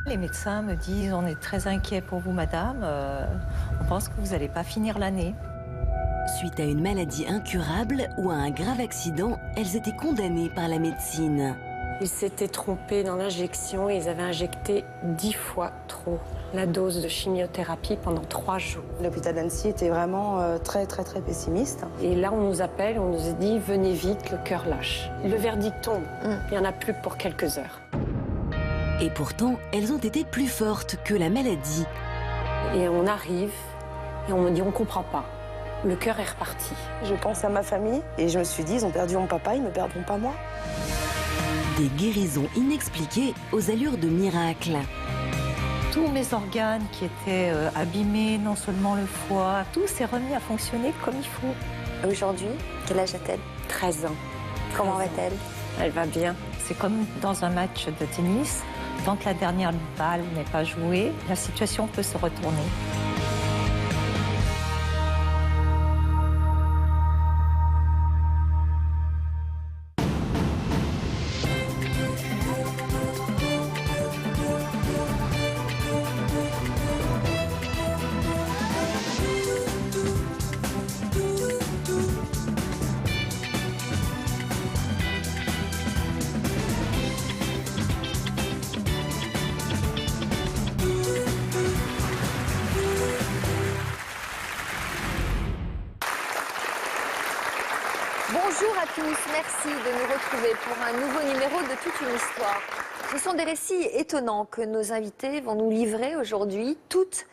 Les médecins me disent, on est très inquiets pour vous, madame. On pense que vous n'allez pas finir l'année. Suite à une maladie incurable ou à un grave accident, elles étaient condamnées par la médecine. Ils s'étaient trompés dans l'injection et ils avaient injecté 10 fois trop la dose de chimiothérapie pendant 3 jours. L'hôpital d'Annecy était vraiment très pessimiste. Et là, on nous appelle, on nous dit « Venez vite, le cœur lâche ». Le verdict tombe, il n'y en a plus que pour quelques heures. Et pourtant, elles ont été plus fortes que la maladie. Et on arrive et on me dit « On ne comprend pas, le cœur est reparti ». Je pense à ma famille et je me suis dit, ils ont perdu mon papa, ils ne me perdront pas moi. Des guérisons inexpliquées aux allures de miracles. Tous mes organes qui étaient abîmés, non seulement le foie, tout s'est remis à fonctionner comme il faut. Aujourd'hui, quel âge a-t-elle? 13 ans. Comment va-t-elle? Elle va bien. C'est comme dans un match de tennis. Tant que la dernière balle n'est pas jouée, la situation peut se retourner. Bonjour à tous, merci de nous retrouver pour un nouveau numéro de Toute une histoire. Ce sont des récits étonnants que nos invités vont nous livrer aujourd'hui. Toutes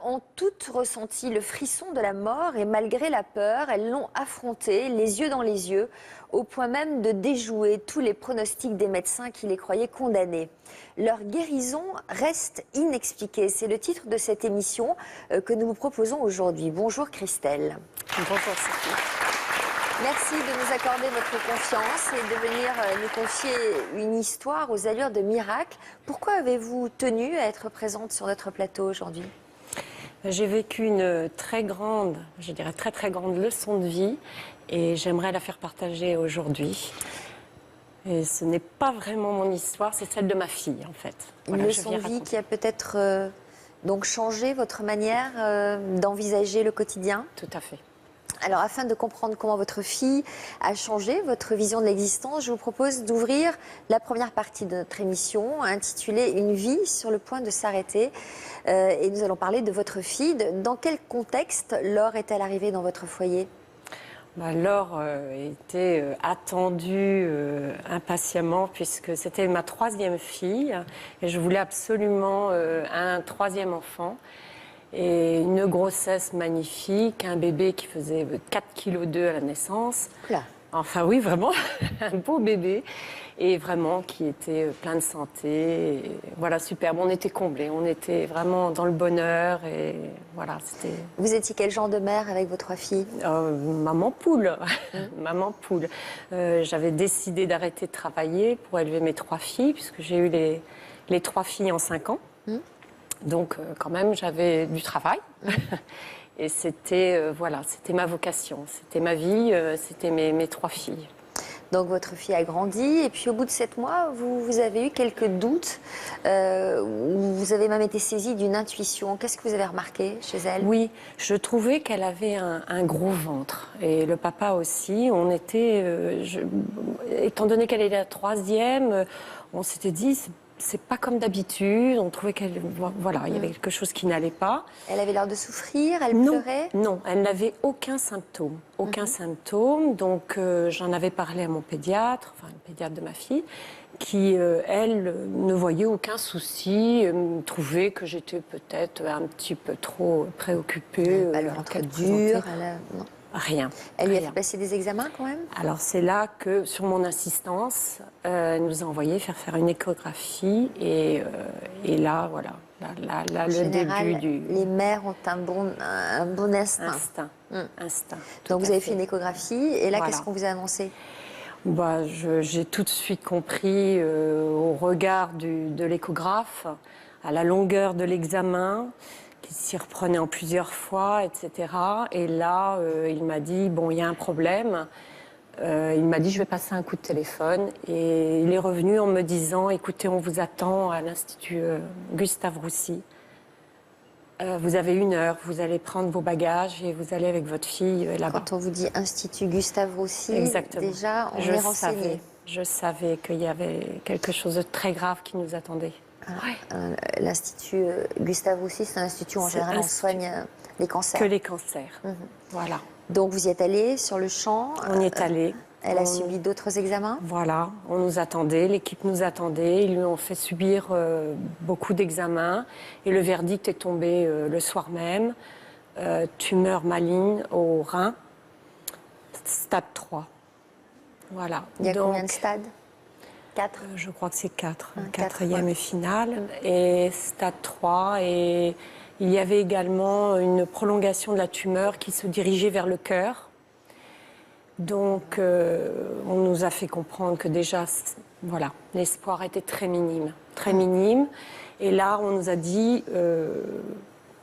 ont toutes ressenti le frisson de la mort et malgré la peur, elles l'ont affronté, les yeux dans les yeux, au point même de déjouer tous les pronostics des médecins qui les croyaient condamnés. Leur guérison reste inexpliquée. C'est le titre de cette émission que nous vous proposons aujourd'hui. Bonjour Christelle. Bonjour Sophie. Merci de nous accorder votre confiance et de venir nous confier une histoire aux allures de miracle. Pourquoi avez-vous tenu à être présente sur notre plateau aujourd'hui? J'ai vécu une très grande, je dirais très grande leçon de vie et j'aimerais la faire partager aujourd'hui. Et ce n'est pas vraiment mon histoire, c'est celle de ma fille en fait. Une leçon de vie qui a peut-être donc changé votre manière d'envisager le quotidien? Tout à fait. Alors, afin de comprendre comment votre fille a changé votre vision de l'existence, je vous propose d'ouvrir la première partie de notre émission, intitulée « Une vie sur le point de s'arrêter ». Et nous allons parler de votre fille. Dans quel contexte Laure est-elle arrivée dans votre foyer? Laure était attendue impatiemment puisque c'était ma 3e fille et je voulais absolument un 3e enfant. Et une grossesse magnifique, un bébé qui faisait 4,2 kg à la naissance. Là. Enfin oui, vraiment, un beau bébé. Et vraiment qui était plein de santé. Et voilà, superbe. On était comblés, on était vraiment dans le bonheur. Et voilà, c'était... Vous étiez quel genre de mère avec vos 3 filles? Maman poule. Maman poule. J'avais décidé d'arrêter de travailler pour élever mes 3 filles, puisque j'ai eu les 3 filles en 5 ans. Donc, quand même, j'avais du travail. Et c'était voilà, c'était ma vocation, c'était ma vie, c'était mes 3 filles. Donc, votre fille a grandi. Et puis, au bout de 7 mois, vous avez eu quelques doutes. Vous avez même été saisie d'une intuition. Qu'est-ce que vous avez remarqué chez elle? Oui, je trouvais qu'elle avait un gros ventre. Et le papa aussi. On était... étant donné qu'elle est la 3e, on s'était dit... C'est pas comme d'habitude, on trouvait qu'elle... Voilà, il y avait quelque chose qui n'allait pas. Elle avait l'air de souffrir, elle pleurait? Non, elle n'avait aucun symptôme. Aucun symptôme, donc j'en avais parlé à mon pédiatre, enfin le pédiatre de ma fille, qui, elle, ne voyait aucun souci, trouvait que j'étais peut-être un petit peu trop préoccupée. Le ventre dur, non. Rien. Elle lui a rien. fait passer des examens quand même? Alors c'est là que, sur mon insistance, elle nous a envoyé faire une échographie et là, voilà, là En le général, début du... les mères ont un bon instinct. Instinct. Donc vous avez fait une échographie et là, Voilà. qu'est-ce qu'on vous a annoncé? J'ai tout de suite compris au regard de l'échographe, à la longueur de l'examen, qui s'y reprenait en plusieurs fois, etc. Et là, il m'a dit, bon, il y a un problème. Il m'a dit, je vais passer un coup de téléphone. Et il est revenu en me disant, écoutez, on vous attend à l'Institut Gustave Roussy. Vous avez 1 heure, vous allez prendre vos bagages et vous allez avec votre fille là-bas. Quand on vous dit Institut Gustave Roussy, Exactement. déjà, on est renseigné. Je savais qu'il y avait quelque chose de très grave qui nous attendait. L'Institut Gustave Roussy, c'est un institut où en général on soigne les cancers. Que les cancers, voilà. Donc vous y êtes allé sur le champ. On y est allé. Elle a subi d'autres examens. Voilà, on nous attendait, l'équipe nous attendait. Ils lui ont fait subir beaucoup d'examens. Et le verdict est tombé le soir même. Tumeur maligne au rein, stade 3. Voilà. Il y a combien de stades? 4. Je crois que c'est 4. Un 4e et finale. Et stade 3. Et il y avait également une prolongation de la tumeur qui se dirigeait vers le cœur. Donc, on nous a fait comprendre que déjà, voilà, l'espoir était très minime. Très minime. Et là, on nous a dit,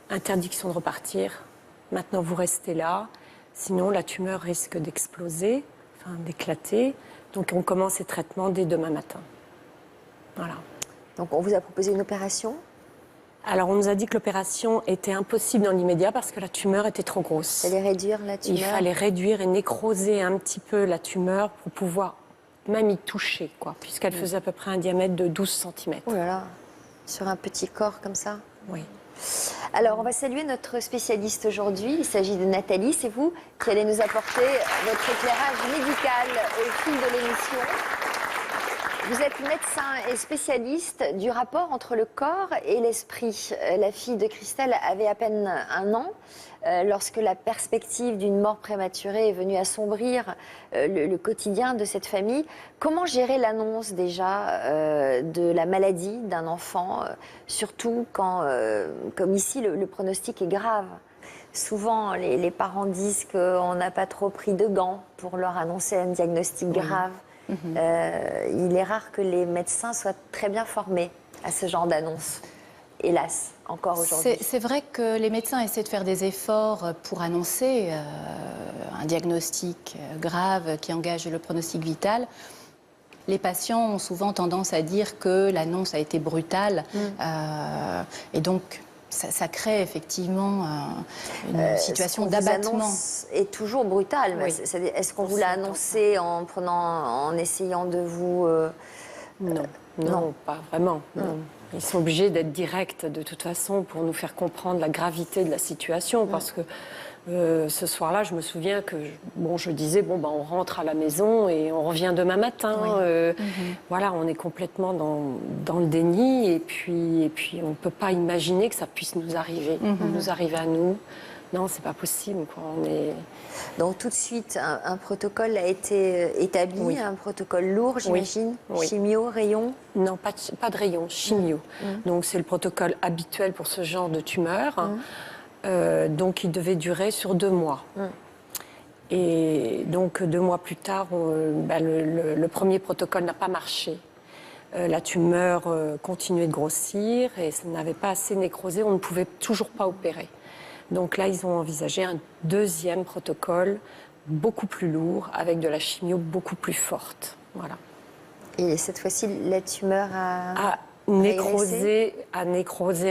interdiction de repartir. Maintenant, vous restez là. Sinon, la tumeur risque d'exploser, enfin d'éclater. Donc, on commence les traitements dès demain matin. Voilà. Donc, on vous a proposé une opération? Alors, on nous a dit que l'opération était impossible dans l'immédiat parce que la tumeur était trop grosse. Il fallait réduire la tumeur? Il fallait réduire et nécroser un petit peu la tumeur pour pouvoir même y toucher, quoi, puisqu'elle faisait à peu près un diamètre de 12 cm. Oh là là, sur un petit corps comme ça? Oui. Alors, on va saluer notre spécialiste aujourd'hui. Il s'agit de Nathalie. C'est vous qui allez nous apporter votre éclairage médical au fil de l'émission. Vous êtes médecin et spécialiste du rapport entre le corps et l'esprit. La fille de Christelle avait à peine 1 an lorsque la perspective d'une mort prématurée est venue assombrir le quotidien de cette famille. Comment gérer l'annonce déjà de la maladie d'un enfant, surtout quand, comme ici, le pronostic est grave? Souvent, les parents disent qu'on n'a pas trop pris de gants pour leur annoncer un diagnostic grave. Il est rare que les médecins soient très bien formés à ce genre d'annonce, hélas, encore aujourd'hui. C'est vrai que les médecins essaient de faire des efforts pour annoncer un diagnostic grave qui engage le pronostic vital. Les patients ont souvent tendance à dire que l'annonce a été brutale et donc ça crée effectivement une situation d'abattement. L'annonce est toujours brutale. Oui. Est-ce qu'on vous l'a annoncé en essayant de vous... Non, pas vraiment. Non. Ils sont obligés d'être directs de toute façon pour nous faire comprendre la gravité de la situation. Parce que ce soir-là, je me souviens que je disais, on rentre à la maison et on revient demain matin. Voilà, on est complètement dans le déni et puis on ne peut pas imaginer que ça puisse nous arriver, à nous. Non, c'est pas possible, quoi. Donc tout de suite, un protocole a été établi, un protocole lourd, j'imagine. Oui. Chimio, rayon? Non, pas de rayon, chimio. Donc c'est le protocole habituel pour ce genre de tumeur. Donc il devait durer sur 2 mois. Et donc 2 mois plus tard, le premier protocole n'a pas marché. La tumeur continuait de grossir et ça n'avait pas assez nécrosé, on ne pouvait toujours pas opérer. Donc là, ils ont envisagé un 2e protocole beaucoup plus lourd, avec de la chimio beaucoup plus forte. Voilà. Et cette fois-ci, la tumeur a nécrosé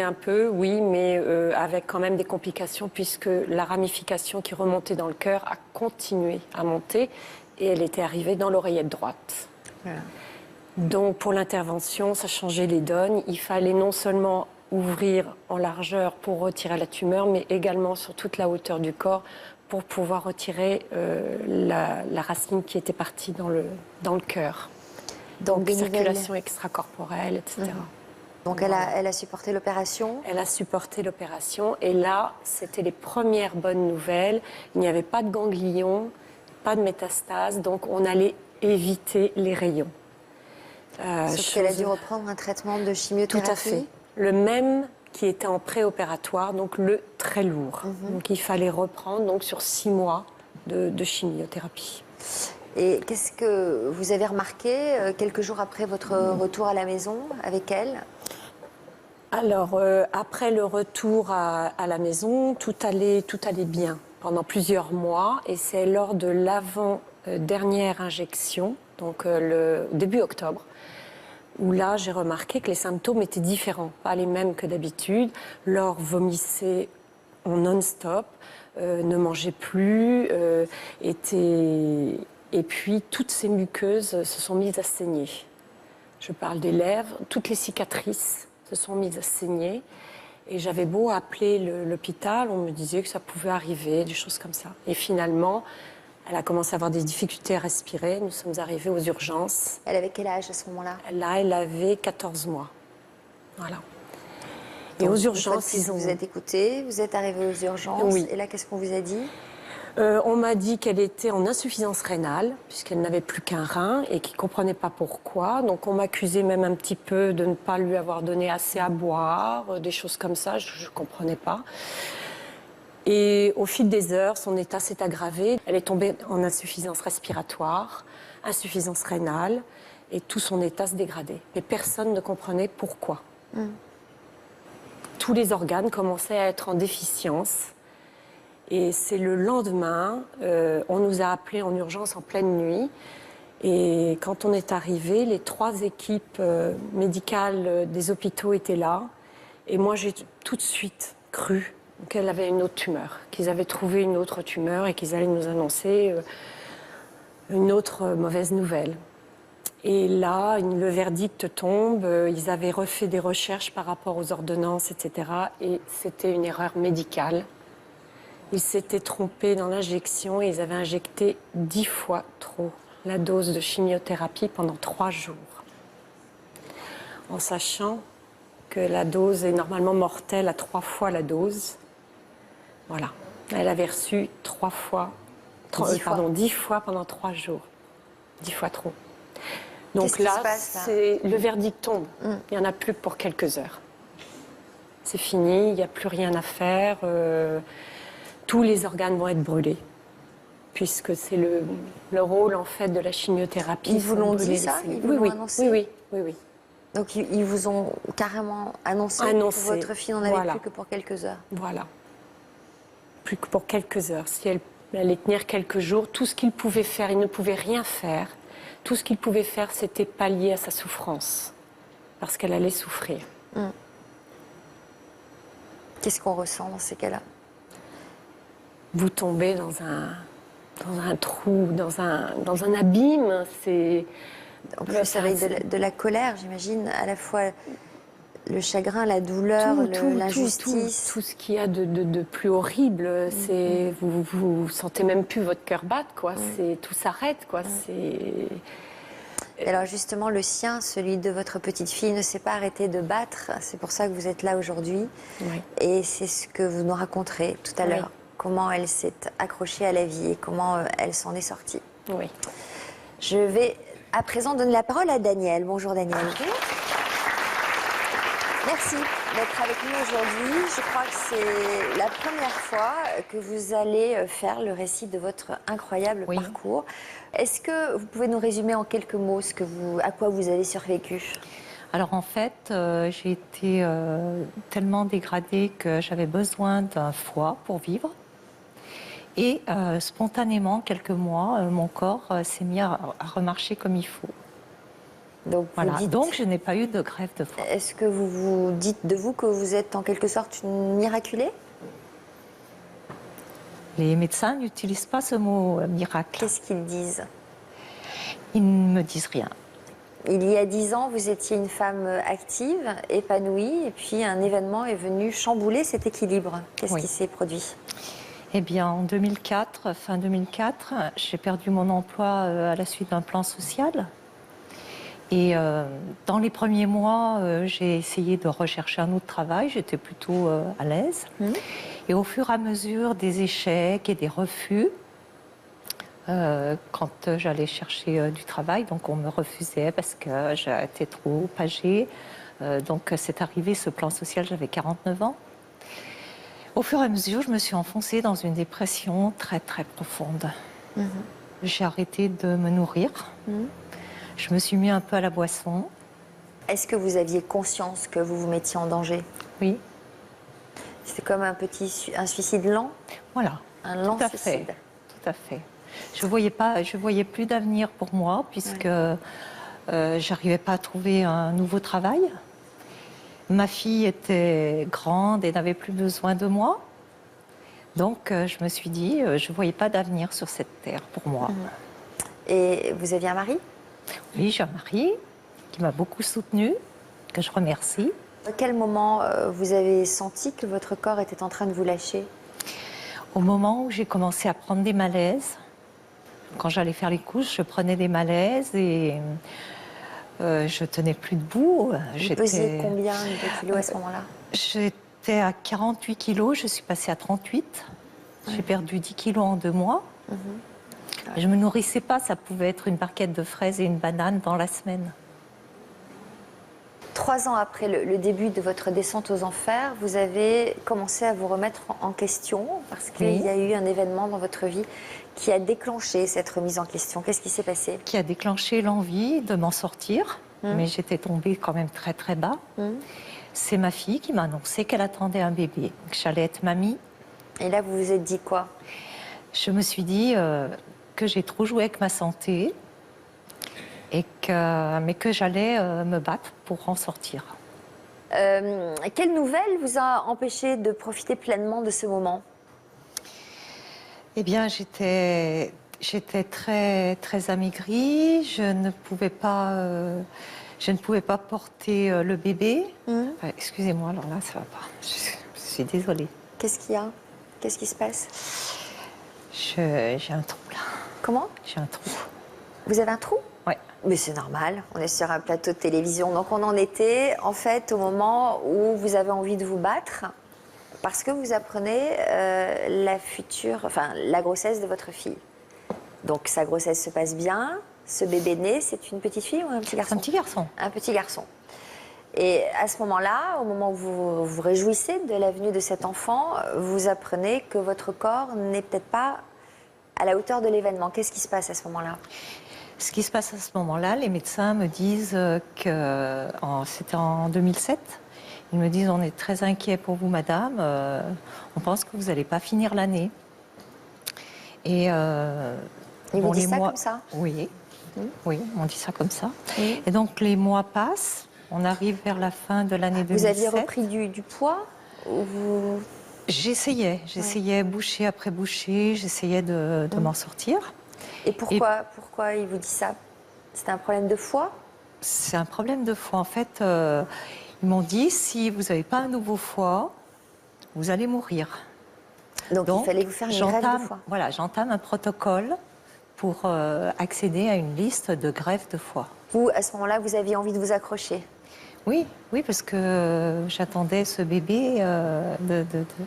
un peu, oui, mais avec quand même des complications, puisque la ramification qui remontait dans le cœur a continué à monter et elle était arrivée dans l'oreillette droite. Voilà. Donc pour l'intervention, ça changeait les donnes. Il fallait non seulement ouvrir en largeur pour retirer la tumeur, mais également sur toute la hauteur du corps pour pouvoir retirer la racine qui était partie dans le cœur. Donc circulation extracorporelle, etc. Donc elle a supporté l'opération? Elle a supporté l'opération et là, c'était les premières bonnes nouvelles. Il n'y avait pas de ganglions, pas de métastases, donc on allait éviter les rayons. Sauf qu'elle a dû reprendre un traitement de chimiothérapie? Tout à fait. Le même qui était en préopératoire, donc le très lourd. Donc il fallait reprendre donc, sur 6 mois de chimiothérapie. Et qu'est-ce que vous avez remarqué quelques jours après votre retour à la maison avec elle? Alors, après le retour à la maison, tout allait bien pendant plusieurs mois. Et c'est lors de l'avant dernière injection, donc le début octobre, où là, j'ai remarqué que les symptômes étaient différents, pas les mêmes que d'habitude. Laure vomissait en non-stop, ne mangeait plus, et puis toutes ces muqueuses se sont mises à saigner. Je parle des lèvres, toutes les cicatrices se sont mises à saigner. Et j'avais beau appeler l'hôpital, on me disait que ça pouvait arriver, des choses comme ça. Et finalement, elle a commencé à avoir des difficultés à respirer. Nous sommes arrivés aux urgences. Elle avait quel âge à ce moment-là? Là, elle avait 14 mois. Voilà. Et Donc, aux urgences, ils vous êtes écoutés, vous êtes arrivés aux urgences. Oui. Et là, qu'est-ce qu'on vous a dit? On m'a dit qu'elle était en insuffisance rénale, puisqu'elle n'avait plus qu'un rein et qu'ils ne comprenaient pas pourquoi. Donc on m'accusait même un petit peu de ne pas lui avoir donné assez à boire, des choses comme ça, je ne comprenais pas. Et au fil des heures, son état s'est aggravé. Elle est tombée en insuffisance respiratoire, insuffisance rénale, et tout son état se dégradait. Mais personne ne comprenait pourquoi. Tous les organes commençaient à être en déficience. Et c'est le lendemain, on nous a appelés en urgence en pleine nuit. Et quand on est arrivé, les 3 équipes médicales des hôpitaux étaient là. Et moi, j'ai tout de suite cru qu'elle avait une autre tumeur, qu'ils avaient trouvé une autre tumeur et qu'ils allaient nous annoncer une autre mauvaise nouvelle. Et là, le verdict tombe. Ils avaient refait des recherches par rapport aux ordonnances, etc. Et c'était une erreur médicale. Ils s'étaient trompés dans l'injection et ils avaient injecté 10 fois trop la dose de chimiothérapie pendant 3 jours. En sachant que la dose est normalement mortelle à 3 fois la dose. Voilà. Elle avait reçu 10 fois pendant 3 jours. 10 fois trop. Donc là, le verdict tombe. Il n'y en a plus que pour quelques heures. C'est fini, il n'y a plus rien à faire. Tous les organes vont être brûlés, puisque c'est le rôle en fait de la chimiothérapie. Ils vous l'ont dit ça? Ils vous l'ont annoncé? Oui. Donc ils vous ont carrément annoncé que votre fille n'en avait plus que pour quelques heures? Voilà. Plus que pour quelques heures. Si elle allait tenir quelques jours, tout ce qu'il pouvait faire, il ne pouvait rien faire. Tout ce qu'il pouvait faire, c'était pallier à sa souffrance, parce qu'elle allait souffrir. Qu'est-ce qu'on ressent dans ces cas-là? Vous tombez dans un trou, dans un abîme. En plus, avec de la colère, j'imagine, à la fois le chagrin, la douleur, l'injustice. Tout ce qu'il y a de plus horrible. Vous sentez même plus votre cœur battre, quoi. Tout s'arrête, quoi. Et alors justement, le sien, celui de votre petite fille, ne s'est pas arrêté de battre. C'est pour ça que vous êtes là aujourd'hui. Oui. Et c'est ce que vous nous raconterez tout à l'heure. Comment elle s'est accrochée à la vie et comment elle s'en est sortie. Oui. Je vais à présent donner la parole à Daniel. Bonjour Daniel. Merci d'être avec nous aujourd'hui. Je crois que c'est la première fois que vous allez faire le récit de votre incroyable parcours. Est-ce que vous pouvez nous résumer en quelques mots à quoi vous avez survécu? Alors en fait, j'ai été tellement dégradée que j'avais besoin d'un foie pour vivre. Et spontanément, quelques mois, mon corps s'est mis à remarcher comme il faut. Donc, voilà. Donc je n'ai pas eu de greffe de foie. Est-ce que vous vous dites de vous que vous êtes en quelque sorte une miraculée? Les médecins n'utilisent pas ce mot miracle. Qu'est-ce qu'ils disent? Ils ne me disent rien. Il y a 10 ans, vous étiez une femme active, épanouie, et puis un événement est venu chambouler cet équilibre. Qu'est-ce qui s'est produit? Eh bien, en 2004, fin 2004, j'ai perdu mon emploi à la suite d'un plan social. Et dans les premiers mois, j'ai essayé de rechercher un autre travail. J'étais plutôt à l'aise. Et au fur et à mesure des échecs et des refus, quand j'allais chercher du travail, donc on me refusait parce que j'étais trop âgée. Donc c'est arrivé, ce plan social, j'avais 49 ans. Au fur et à mesure, je me suis enfoncée dans une dépression très très profonde. J'ai arrêté de me nourrir. Je me suis mis un peu à la boisson. Est-ce que vous aviez conscience que vous vous mettiez en danger? Oui. C'était comme un suicide lent? Voilà. Un lent suicide. Tout à fait. Je voyais plus d'avenir pour moi puisque j'arrivais pas à trouver un nouveau travail. Ma fille était grande et n'avait plus besoin de moi. Donc je me suis dit, je voyais pas d'avenir sur cette terre pour moi. Et vous aviez un mari? Oui, j'ai un mari qui m'a beaucoup soutenue, que je remercie. À quel moment vous avez senti que votre corps était en train de vous lâcher? Au moment où j'ai commencé à prendre des malaises, quand j'allais faire les couches, je prenais des malaises et je tenais plus debout. Vous pesiez combien de kilos à ce moment-là? J'étais à 48 kilos, je suis passée à 38. J'ai perdu 10 kilos en 2 mois. Je ne me nourrissais pas, ça pouvait être une barquette de fraises et une banane dans la semaine. 3 ans après le début de votre descente aux enfers, vous avez commencé à vous remettre en question parce qu'il y a eu un événement dans votre vie qui a déclenché cette remise en question. Qu'est-ce qui s'est passé? Qui a déclenché l'envie de m'en sortir, mais j'étais tombée quand même très très bas. C'est ma fille qui m'a annoncé qu'elle attendait un bébé, que j'allais être mamie. Et là, vous vous êtes dit quoi? Je me suis dit que j'ai trop joué avec ma santé, mais que j'allais me battre pour en sortir. Quelle nouvelle vous a empêché de profiter pleinement de ce moment? Eh bien, j'étais très, très amaigrie. Je ne pouvais pas porter le bébé. Excusez-moi, alors là, ça va pas. Je suis désolée. Qu'est-ce qu'il y a? Qu'est-ce qui se passe? J'ai un trou, là. Comment? J'ai un trou. Vous avez un trou? Oui. Mais c'est normal, on est sur un plateau de télévision. Donc on en était, en fait, au moment où vous avez envie de vous battre parce que vous apprenez la grossesse de votre fille. Donc sa grossesse se passe bien, ce bébé né, c'est une petite fille ou un petit garçon? Un petit garçon. Un petit garçon. Et à ce moment-là, au moment où vous vous réjouissez de la venue de cet enfant, vous apprenez que votre corps n'est peut-être pas à la hauteur de l'événement. Qu'est-ce qui se passe à ce moment-là? Ce qui se passe à ce moment-là, les médecins me disent que c'était en 2007. Ils me disent on est très inquiets pour vous, madame. On pense que vous n'allez pas finir l'année. Et ils vous disent ça comme ça? Oui, oui, on dit ça comme ça. Et donc les mois passent. On arrive vers la fin de l'année 2007. Vous aviez repris du poids ou vous... J'essayais bouchée après bouchée. J'essayais de m'en sortir. Et pourquoi il vous dit ça? C'est un problème de foie? C'est un problème de foie. En fait, ils m'ont dit, si vous n'avez pas un nouveau foie, vous allez mourir. Donc il fallait vous faire une greffe de foie. Voilà, j'entame un protocole pour accéder à une liste de greffes de foie. Vous, à ce moment-là, vous aviez envie de vous accrocher? Oui, parce que j'attendais ce bébé,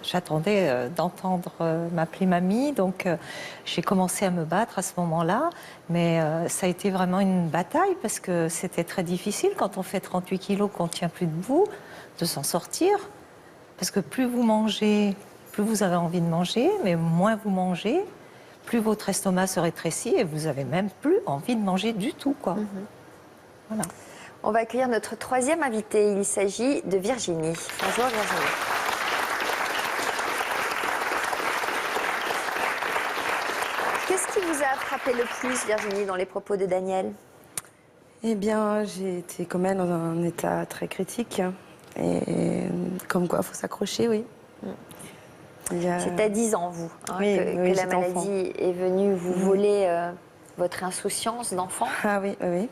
j'attendais d'entendre m'appeler mamie, donc j'ai commencé à me battre à ce moment-là, mais ça a été vraiment une bataille parce que c'était très difficile quand on fait 38 kilos, qu'on ne tient plus debout, de s'en sortir, parce que plus vous mangez, plus vous avez envie de manger, mais moins vous mangez, plus votre estomac se rétrécit et vous n'avez même plus envie de manger du tout, quoi. Voilà. On va accueillir notre troisième invitée. Il s'agit de Virginie. Bonjour Virginie. Qu'est-ce qui vous a frappé le plus, Virginie, dans les propos de Daniel? Eh bien, j'ai été comme elle dans un état très critique. Et comme quoi, il faut s'accrocher, oui. C'est à 10 ans, vous, oui, que la maladie enfant. Est venue vous voler votre insouciance d'enfant. Ah oui, oui.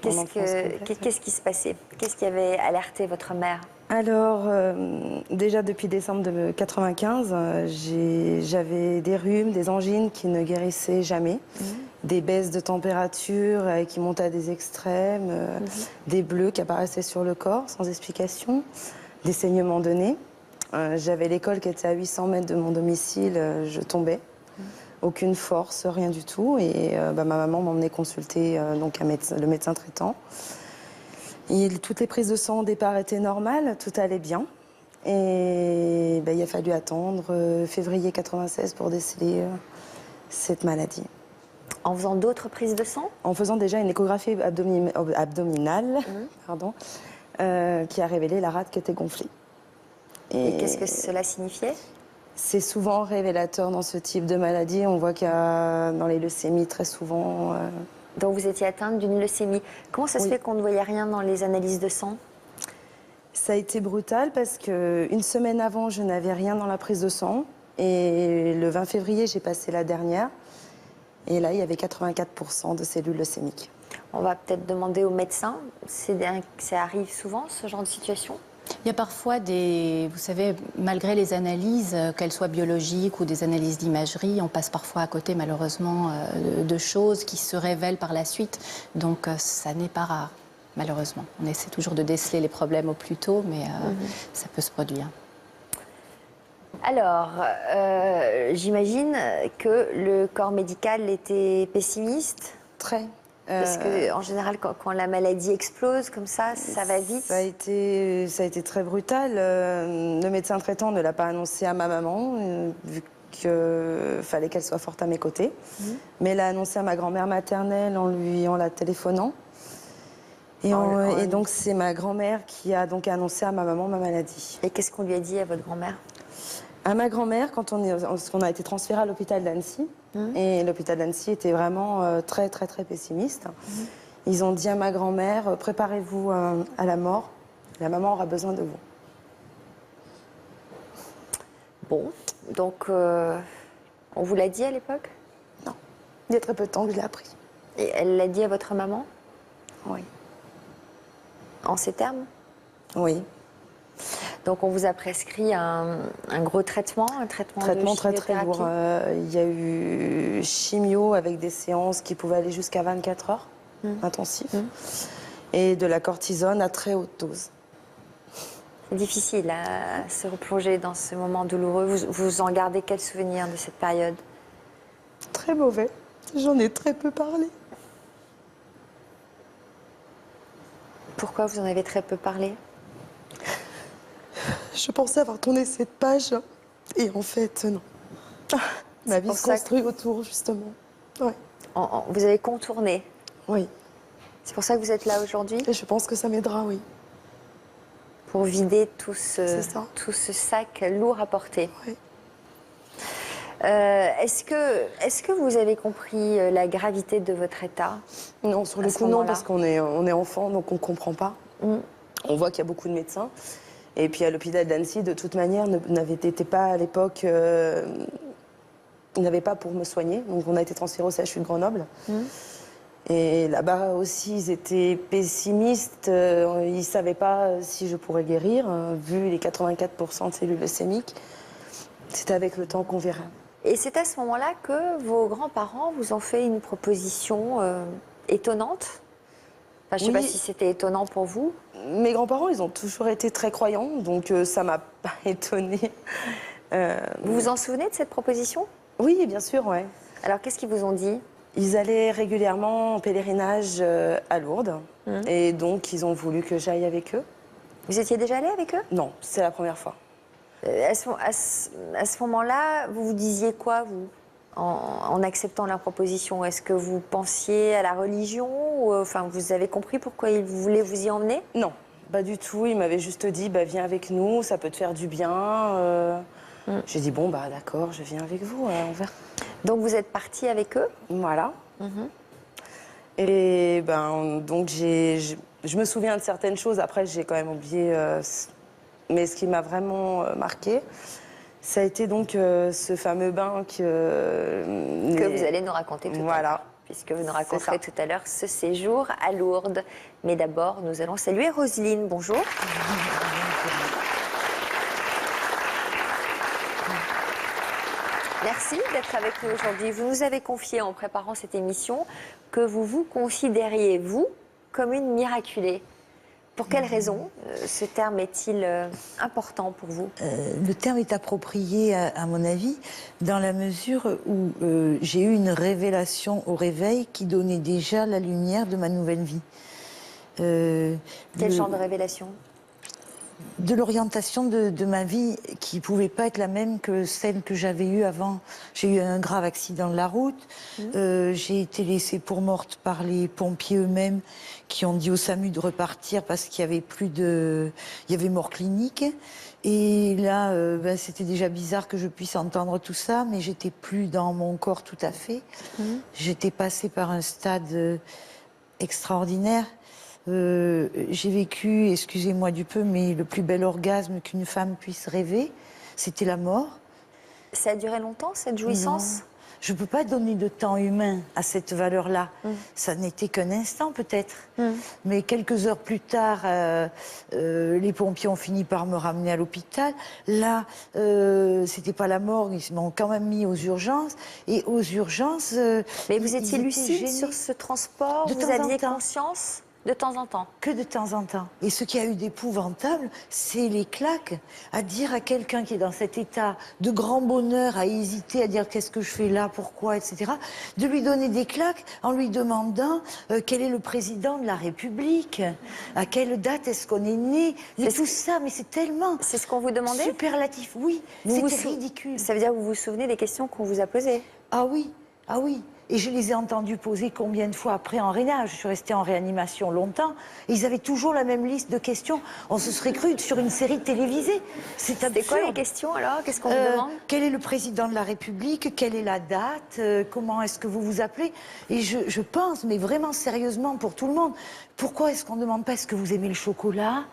Qu'est-ce qui se passait? Qu'est-ce qui avait alerté votre mère? Alors, déjà depuis décembre de 1995, j'avais des rhumes, des angines qui ne guérissaient jamais, des baisses de température qui montaient à des extrêmes, des bleus qui apparaissaient sur le corps sans explication, des saignements de nez. J'avais l'école qui était à 800 mètres de mon domicile, je tombais. Aucune force, rien du tout. Et ma maman m'emmenait consulter le médecin traitant. Et toutes les prises de sang au départ étaient normales, tout allait bien. Et il a fallu attendre février 1996 pour déceler cette maladie. En faisant d'autres prises de sang? En faisant déjà une échographie abdominale, qui a révélé la rate qui était gonflée. Et qu'est-ce que cela signifiait? C'est souvent révélateur dans ce type de maladie. On voit qu'il y a dans les leucémies très souvent. Donc vous étiez atteinte d'une leucémie. Comment ça se Oui. fait qu'on ne voyait rien dans les analyses de sang? Ça a été brutal parce qu'une semaine avant, je n'avais rien dans la prise de sang. Et le 20 février, j'ai passé la dernière. Et là, il y avait 84% de cellules leucémiques. On va peut-être demander aux médecins. Ça arrive souvent, ce genre de situation? Il y a parfois vous savez, malgré les analyses, qu'elles soient biologiques ou des analyses d'imagerie, on passe parfois à côté malheureusement de choses qui se révèlent par la suite. Donc ça n'est pas rare, malheureusement. On essaie toujours de déceler les problèmes au plus tôt, mais ça peut se produire. Alors, j'imagine que le corps médical était pessimiste. Très. Parce qu'en général, quand la maladie explose comme ça va vite. Ça a été très brutal. Le médecin traitant ne l'a pas annoncé à ma maman, vu qu'il fallait qu'elle soit forte à mes côtés. Mais l'a annoncé à ma grand-mère maternelle en la téléphonant. Et donc, c'est ma grand-mère qui a donc annoncé à ma maman ma maladie. Et qu'est-ce qu'on lui a dit à votre grand-mère? À ma grand-mère, quand on a été transféré à l'hôpital d'Annecy, et l'hôpital d'Annecy était vraiment très, très, très pessimiste. Ils ont dit à ma grand-mère, préparez-vous à la mort, la maman aura besoin de vous. Bon, donc on vous l'a dit à l'époque? Non, il y a très peu de temps que je l'ai appris. Et elle l'a dit à votre maman? Oui. En ces termes? Oui. Donc on vous a prescrit un gros traitement, un traitement de très très chimiothérapie. lourd. Il y a eu chimio avec des séances qui pouvaient aller jusqu'à 24 heures intensifs et de la cortisone à très haute dose. C'est difficile à se replonger dans ce moment douloureux. Vous en gardez quel souvenir de cette période? Très mauvais. J'en ai très peu parlé. Pourquoi vous en avez très peu parlé? Je pensais avoir tourné cette page et en fait, non. Ma vie se construit autour, justement. Ouais. Vous avez contourné. Oui. C'est pour ça que vous êtes là aujourd'hui? Et je pense que ça m'aidera, oui. Pour vider tout ce sac lourd à porter. Oui. Est-ce que vous avez compris la gravité de votre état? Non, sur le coup, non, parce qu'on est enfant, donc on ne comprend pas. On voit qu'il y a beaucoup de médecins. Et puis à l'hôpital d'Annecy, de toute manière, n'était pas à l'époque... ils n'avaient pas pour me soigner. Donc on a été transféré au CHU de Grenoble. Et là-bas aussi, ils étaient pessimistes. Ils ne savaient pas si je pourrais guérir, vu les 84% de cellules leucémiques. C'était avec le temps qu'on verra. Et c'est à ce moment-là que vos grands-parents vous ont fait une proposition étonnante? Enfin, je ne sais pas si c'était étonnant pour vous. Mes grands-parents, ils ont toujours été très croyants, donc ça ne m'a pas étonnée. Vous vous en souvenez de cette proposition? Oui, bien sûr, ouais. Alors, qu'est-ce qu'ils vous ont dit? Ils allaient régulièrement en pèlerinage à Lourdes, et donc ils ont voulu que j'aille avec eux. Vous étiez déjà allé avec eux? Non, c'est la première fois. À ce moment-là, vous vous disiez quoi, vous, en acceptant leur proposition? Est-ce que vous pensiez à la religion ou, enfin, vous avez compris pourquoi ils voulaient vous y emmener? Non, pas du tout. Ils m'avaient juste dit, bah, viens avec nous, ça peut te faire du bien. J'ai dit, bon, bah, d'accord, je viens avec vous, on verra. Donc, vous êtes partie avec eux? Voilà. Et ben, donc, je me souviens de certaines choses. Après, j'ai quand même oublié. Mais ce qui m'a vraiment marqué, ça a été donc ce fameux bain que vous allez nous raconter tout à l'heure. Puisque vous nous raconterez tout à l'heure ce séjour à Lourdes. Mais d'abord, nous allons saluer Roselyne. Bonjour. Merci d'être avec nous aujourd'hui. Vous nous avez confié en préparant cette émission que vous vous considériez, vous, comme une miraculée. Pour quelle raison ce terme est-il important pour vous? Le terme est approprié, à mon avis, dans la mesure où j'ai eu une révélation au réveil qui donnait déjà la lumière de ma nouvelle vie. Quel genre de révélation? de l'orientation de ma vie qui ne pouvait pas être la même que celle que j'avais eue avant. J'ai eu un grave accident de la route. J'ai été laissée pour morte par les pompiers eux-mêmes qui ont dit au SAMU de repartir parce qu'il y avait il y avait mort clinique. Et là, c'était déjà bizarre que je puisse entendre tout ça, mais j'étais plus dans mon corps tout à fait. J'étais passée par un stade extraordinaire. J'ai vécu, excusez-moi du peu, mais le plus bel orgasme qu'une femme puisse rêver, c'était la mort. Ça a duré longtemps, cette jouissance? Non. Je ne peux pas donner de temps humain à cette valeur-là. Ça n'était qu'un instant peut-être. Mais quelques heures plus tard, les pompiers ont fini par me ramener à l'hôpital. Là, c'était pas la morgue, ils m'ont quand même mis aux urgences. Et aux urgences... Mais vous étiez ils lucide étaient sur gênés. ce transport? De Vous temps en aviez temps. conscience? De temps en temps? Que de temps en temps. Et ce qui a eu d'épouvantable, c'est les claques. À dire à quelqu'un qui est dans cet état de grand bonheur, à hésiter, à dire qu'est-ce que je fais là, pourquoi, etc., de lui donner des claques en lui demandant quel est le président de la République, à quelle date est-ce qu'on est né, et tout ça, mais c'est tellement... C'est ce qu'on vous demandait? Superlatif, oui, c'était ridicule. Ça veut dire que vous vous souvenez des questions qu'on vous a posées? Ah oui, ah oui. Et je les ai entendus poser combien de fois après en réanimation. Je suis restée en réanimation longtemps. Et ils avaient toujours la même liste de questions. On se serait cru sur une série télévisée. C'est absurde. C'est quoi les questions alors? Qu'est-ce qu'on vous demande? Quel est le président de la République? Quelle est la date? Comment est-ce que vous vous appelez? Et je pense, mais vraiment sérieusement pour tout le monde, pourquoi est-ce qu'on ne demande pas est-ce que vous aimez le chocolat?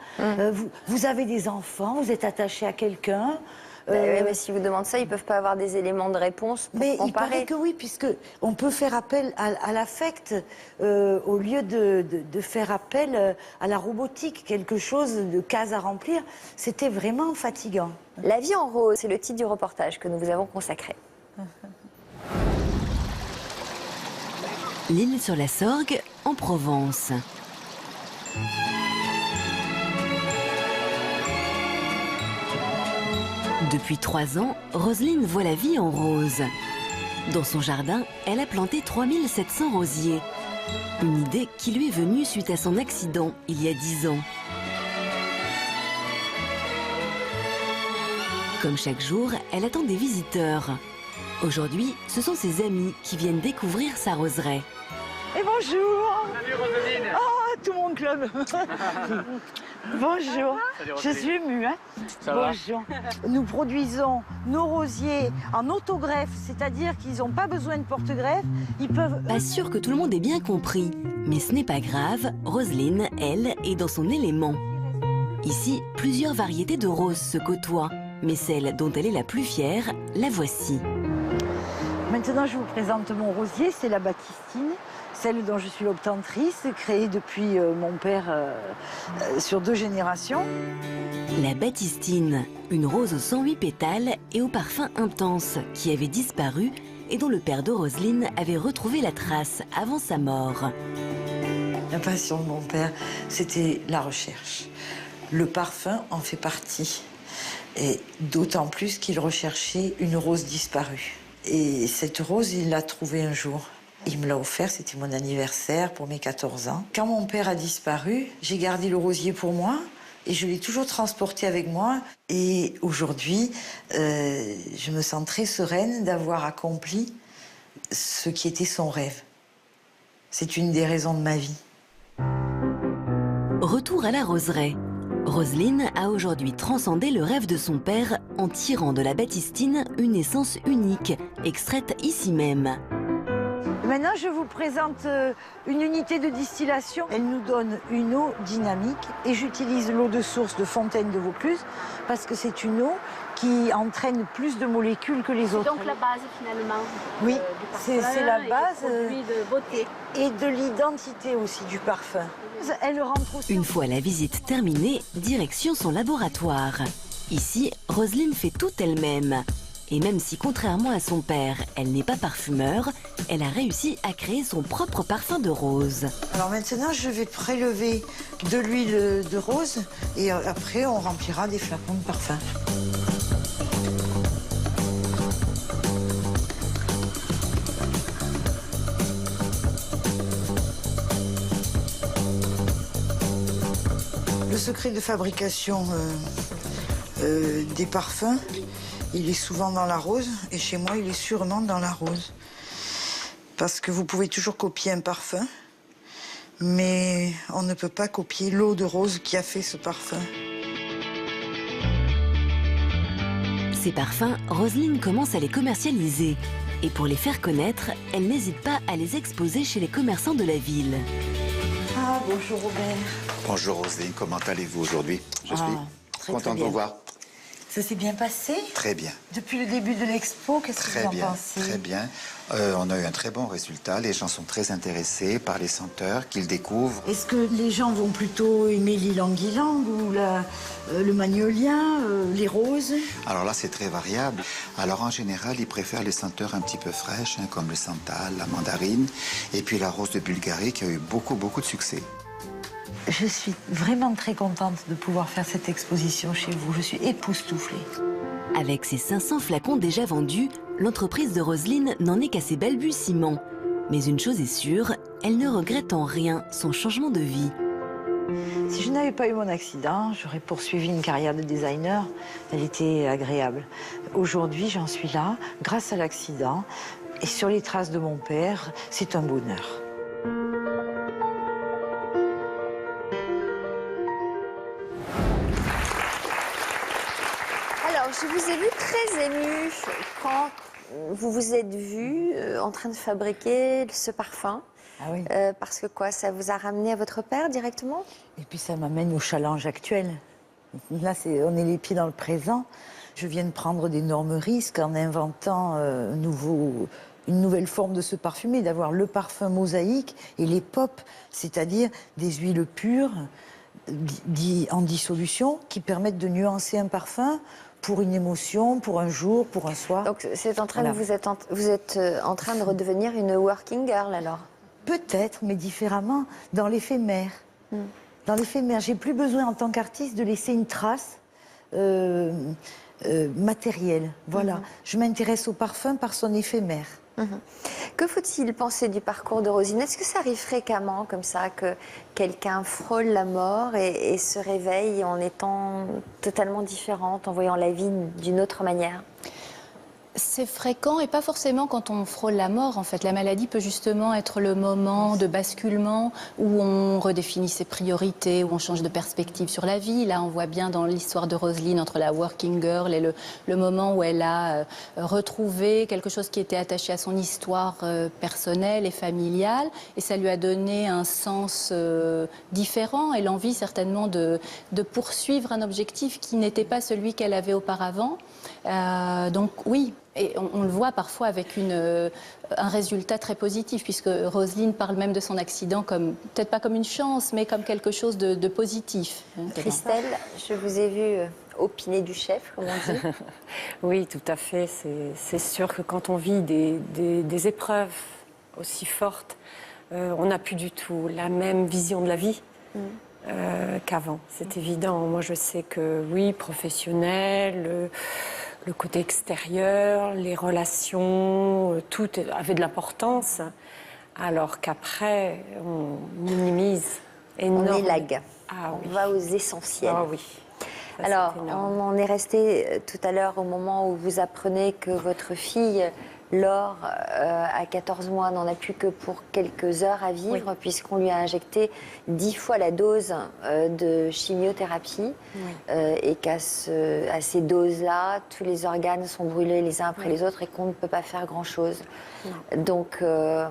Vous avez des enfants? Vous êtes attaché à quelqu'un? Oui, mais si vous demandez ça, ils ne peuvent pas avoir des éléments de réponse pour mais comparer. il paraît que oui, puisque on peut faire appel à l'affect au lieu de faire appel à la robotique, quelque chose de case à remplir. C'était vraiment fatigant. La vie en rose, c'est le titre du reportage que nous vous avons consacré. L'île sur la Sorgue, en Provence. Depuis 3 ans, Roselyne voit la vie en rose. Dans son jardin, elle a planté 3700 rosiers. Une idée qui lui est venue suite à son accident il y a 10 ans. Comme chaque jour, elle attend des visiteurs. Aujourd'hui, ce sont ses amis qui viennent découvrir sa roseraie. Et bonjour. Salut Roselyne. Oh, tout mon club. Bonjour. Je suis émue. Hein. Bonjour. Nous produisons nos rosiers en autogreffe, c'est-à-dire qu'ils n'ont pas besoin de porte-greffe. Ils peuvent... Pas sûr que tout le monde ait bien compris, mais ce n'est pas grave, Roselyne, elle, est dans son élément. Ici, plusieurs variétés de roses se côtoient, mais celle dont elle est la plus fière, la voici. Maintenant, je vous présente mon rosier, c'est la Baptistine, celle dont je suis l'obtentrice, créée depuis mon père sur 2 générations. La Baptistine, une rose aux 108 pétales et au parfum intense, qui avait disparu et dont le père de Roselyne avait retrouvé la trace avant sa mort. La passion de mon père, c'était la recherche. Le parfum en fait partie. Et d'autant plus qu'il recherchait une rose disparue. Et cette rose, il l'a trouvée un jour. Il me l'a offert, c'était mon anniversaire pour mes 14 ans. Quand mon père a disparu, j'ai gardé le rosier pour moi et je l'ai toujours transporté avec moi. Et aujourd'hui, je me sens très sereine d'avoir accompli ce qui était son rêve. C'est une des raisons de ma vie. Retour à la roseraie. Roselyne a aujourd'hui transcendé le rêve de son père en tirant de la Baptistine une essence unique, extraite ici même. Maintenant, je vous présente une unité de distillation. Elle nous donne une eau dynamique et j'utilise l'eau de source de Fontaine de Vaucluse parce que c'est une eau qui entraîne plus de molécules que les autres. Donc la base finalement. Oui, du c'est parfum la et base des produits de beauté. et de l'identité aussi du parfum. Elle rentre aussi. Une fois la visite terminée, direction son laboratoire. Ici, Roselyne fait tout elle-même. Et même si, contrairement à son père, elle n'est pas parfumeur, elle a réussi à créer son propre parfum de rose. Alors maintenant, je vais prélever de l'huile de rose et après, on remplira des flacons de parfum. Le secret de fabrication des parfums, il est souvent dans la rose. Et chez moi, il est sûrement dans la rose. Parce que vous pouvez toujours copier un parfum, mais on ne peut pas copier l'eau de rose qui a fait ce parfum. Ces parfums, Roselyne commence à les commercialiser. Et pour les faire connaître, elle n'hésite pas à les exposer chez les commerçants de la ville. Ah, bonjour Robert. Bonjour Roselyne, comment allez-vous aujourd'hui? Je suis très, content très de bien. vous voir. Ça s'est bien passé? Très bien. Depuis le début de l'expo, qu'est-ce que Très vous en bien, pensez? très bien. On a eu un très bon résultat. Les gens sont très intéressés par les senteurs qu'ils découvrent. Est-ce que les gens vont plutôt aimer l'ylang-ylang ou le magnolia, les roses? Alors là, c'est très variable. Alors en général, ils préfèrent les senteurs un petit peu fraîches, hein, comme le santal, la mandarine, et puis la rose de Bulgarie qui a eu beaucoup, beaucoup de succès. Je suis vraiment très contente de pouvoir faire cette exposition chez vous. Je suis époustouflée. Avec ses 500 flacons déjà vendus, l'entreprise de Roselyne n'en est qu'à ses balbutiements. Mais une chose est sûre, elle ne regrette en rien son changement de vie. Si je n'avais pas eu mon accident, j'aurais poursuivi une carrière de designer. Elle était agréable. Aujourd'hui, j'en suis là, grâce à l'accident. Et sur les traces de mon père, c'est un bonheur. Alors, je vous ai vu très émue quand vous vous êtes vu en train de fabriquer ce parfum. Ah oui. Parce que quoi, ça vous a ramené à votre père directement? Et puis ça m'amène au challenge actuel. Là, on est les pieds dans le présent. Je viens de prendre d'énormes risques en inventant une nouvelle forme de ce parfumé, d'avoir le parfum mosaïque et les pop, c'est-à-dire des huiles pures en dissolution qui permettent de nuancer un parfum pour une émotion, pour un jour, pour un soir. Donc, c'est en train Voilà. vous êtes en train de redevenir une working girl alors? Peut-être, mais différemment, dans l'éphémère. Dans l'éphémère, j'ai plus besoin en tant qu'artiste de laisser une trace matérielle. Voilà, je m'intéresse au parfum par son éphémère. Que faut-il penser du parcours de Roselyne? Est-ce que ça arrive fréquemment comme ça, que quelqu'un frôle la mort et se réveille en étant totalement différente, en voyant la vie d'une autre manière? C'est fréquent et pas forcément quand on frôle la mort. En fait, la maladie peut justement être le moment de basculement où on redéfinit ses priorités, où on change de perspective sur la vie. Là, on voit bien dans l'histoire de Roselyne entre la working girl et le moment où elle a retrouvé quelque chose qui était attaché à son histoire personnelle et familiale. Et ça lui a donné un sens différent et l'envie certainement de poursuivre un objectif qui n'était pas celui qu'elle avait auparavant. Donc oui, et on le voit parfois avec un résultat très positif, puisque Roselyne parle même de son accident comme, peut-être pas comme une chance, mais comme quelque chose de positif. Christelle, je vous ai vu opiner du chef, comme on dit. Oui, tout à fait. C'est sûr que quand on vit des épreuves aussi fortes, on n'a plus du tout la même vision de la vie qu'avant. C'est évident. Moi, je sais que oui, professionnel, le côté extérieur, les relations, tout avait de l'importance, alors qu'après, on minimise énormément. On élague. Ah, oui. On va aux essentiels. Ah oui. Ça, Alors, c'est énorme. on en est resté tout à l'heure au moment où vous apprenez que votre fille, Laure, à 14 mois, n'en a plus que pour quelques heures à vivre, puisqu'on lui a injecté 10 fois la dose de chimiothérapie, et qu'à ces doses-là, tous les organes sont brûlés les uns après les autres et qu'on ne peut pas faire grand-chose. Donc, on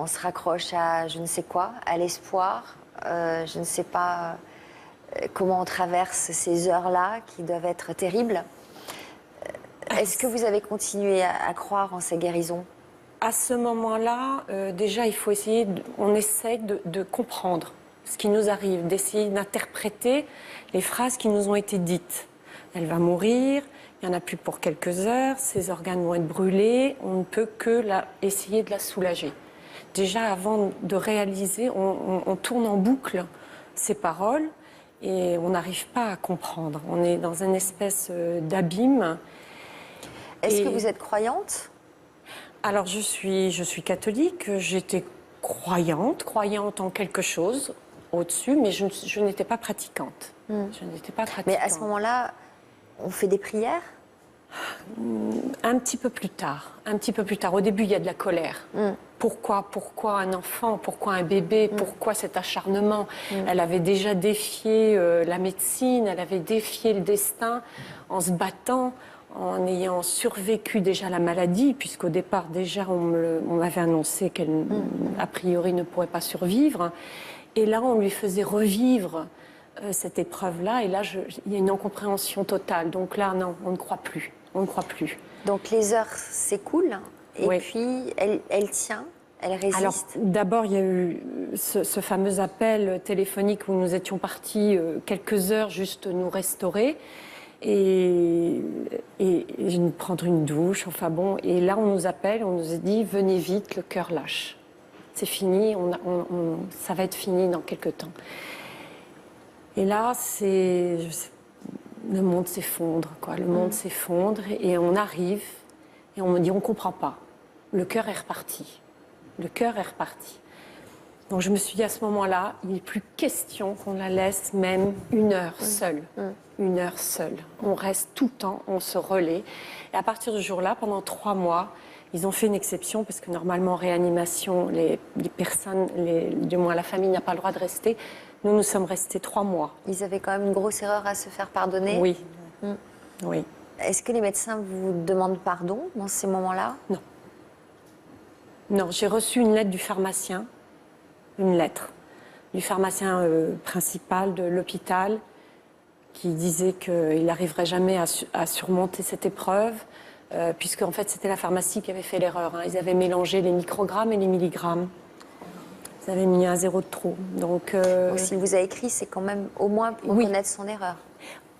se raccroche à je ne sais quoi, à l'espoir. Je ne sais pas comment on traverse ces heures-là qui doivent être terribles. Est-ce que vous avez continué à croire en sa guérison? À ce moment-là, déjà, il faut essayer, on essaie de comprendre ce qui nous arrive, d'essayer d'interpréter les phrases qui nous ont été dites. Elle va mourir, il n'y en a plus pour quelques heures, ses organes vont être brûlés, on ne peut que essayer de la soulager. Déjà, avant de réaliser, on tourne en boucle ces paroles et on n'arrive pas à comprendre. On est dans une espèce d'abîme. Est-ce que vous êtes croyante? Alors, je suis catholique, j'étais croyante en quelque chose, au-dessus, mais je n'étais pas pratiquante. Je n'étais pas pratiquante. Mais à ce moment-là, on fait des prières? Un petit peu plus tard. Un petit peu plus tard. Au début, il y a de la colère. Pourquoi un enfant? Pourquoi un bébé? Pourquoi cet acharnement? Elle avait déjà défié la médecine, elle avait défié le destin en se battant, en ayant survécu déjà la maladie, puisqu'au départ, déjà, on m'avait annoncé qu'elle, a priori, ne pourrait pas survivre. Et là, on lui faisait revivre cette épreuve-là. Et là, il y a une incompréhension totale. Donc là, non, on ne croit plus. On ne croit plus. Donc les heures s'écoulent et puis elle tient, elle résiste. Alors d'abord, il y a eu ce fameux appel téléphonique où nous étions partis quelques heures juste nous restaurer et prendre une douche. Enfin bon, et là on nous appelle, on nous a dit venez vite, le cœur lâche. C'est fini, ça va être fini dans quelques temps. Et là, le monde s'effondre, quoi. Le monde s'effondre et on arrive et on me dit on comprend pas. Le cœur est reparti. Le cœur est reparti. Donc je me suis dit à ce moment-là, il n'est plus question qu'on la laisse même une heure seule. Une heure seule. On reste tout le temps, on se relaie. Et à partir de ce jour-là, pendant 3 mois, ils ont fait une exception parce que normalement en réanimation, les personnes, du moins la famille n'a pas le droit de rester. Nous sommes restés 3 mois. Ils avaient quand même une grosse erreur à se faire pardonner. Oui. Oui. Est-ce que les médecins vous demandent pardon dans ces moments-là? Non. Non, j'ai reçu une lettre du pharmacien, une lettre du pharmacien principal de l'hôpital qui disait qu'il n'arriverait jamais à surmonter cette épreuve, puisque en fait c'était la pharmacie qui avait fait l'erreur. Ils avaient mélangé les microgrammes et les milligrammes. Ils avaient mis un 0 de trop. Donc s'il vous a écrit, c'est quand même au moins pour reconnaître son erreur.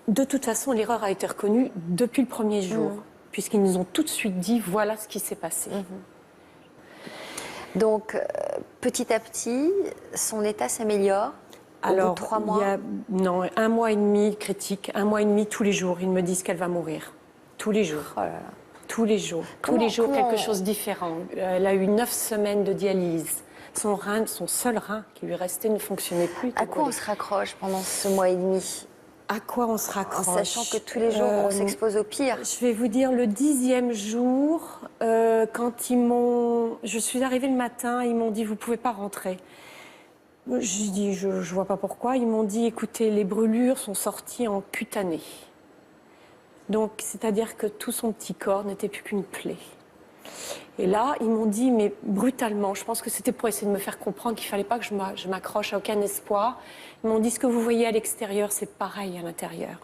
De toute façon, l'erreur a été reconnue depuis le premier jour, puisqu'ils nous ont tout de suite dit voilà ce qui s'est passé. Donc, petit à petit, son état s'améliore. Alors, au bout de 3 mois. Il y a 1 mois et demi critique, 1 mois et demi tous les jours. Ils me disent qu'elle va mourir. Tous les jours. Oh là là. Tous les jours. Tous les jours, quelque chose de différent. Elle a eu 9 semaines de dialyse. Son seul rein qui lui restait ne fonctionnait plus. À quoi on se raccroche pendant ce mois et demi? À quoi on se raccroche? En sachant que tous les jours, on s'expose au pire. Je vais vous dire, le 10e jour, quand je suis arrivée le matin, ils m'ont dit, vous ne pouvez pas rentrer. J'ai dit, je ne vois pas pourquoi. Ils m'ont dit, écoutez, les brûlures sont sorties en cutané. Donc, c'est-à-dire que tout son petit corps n'était plus qu'une plaie. Et là, ils m'ont dit, mais brutalement, je pense que c'était pour essayer de me faire comprendre qu'il ne fallait pas que je m'accroche à aucun espoir. Ils m'ont dit, ce que vous voyez à l'extérieur, c'est pareil à l'intérieur.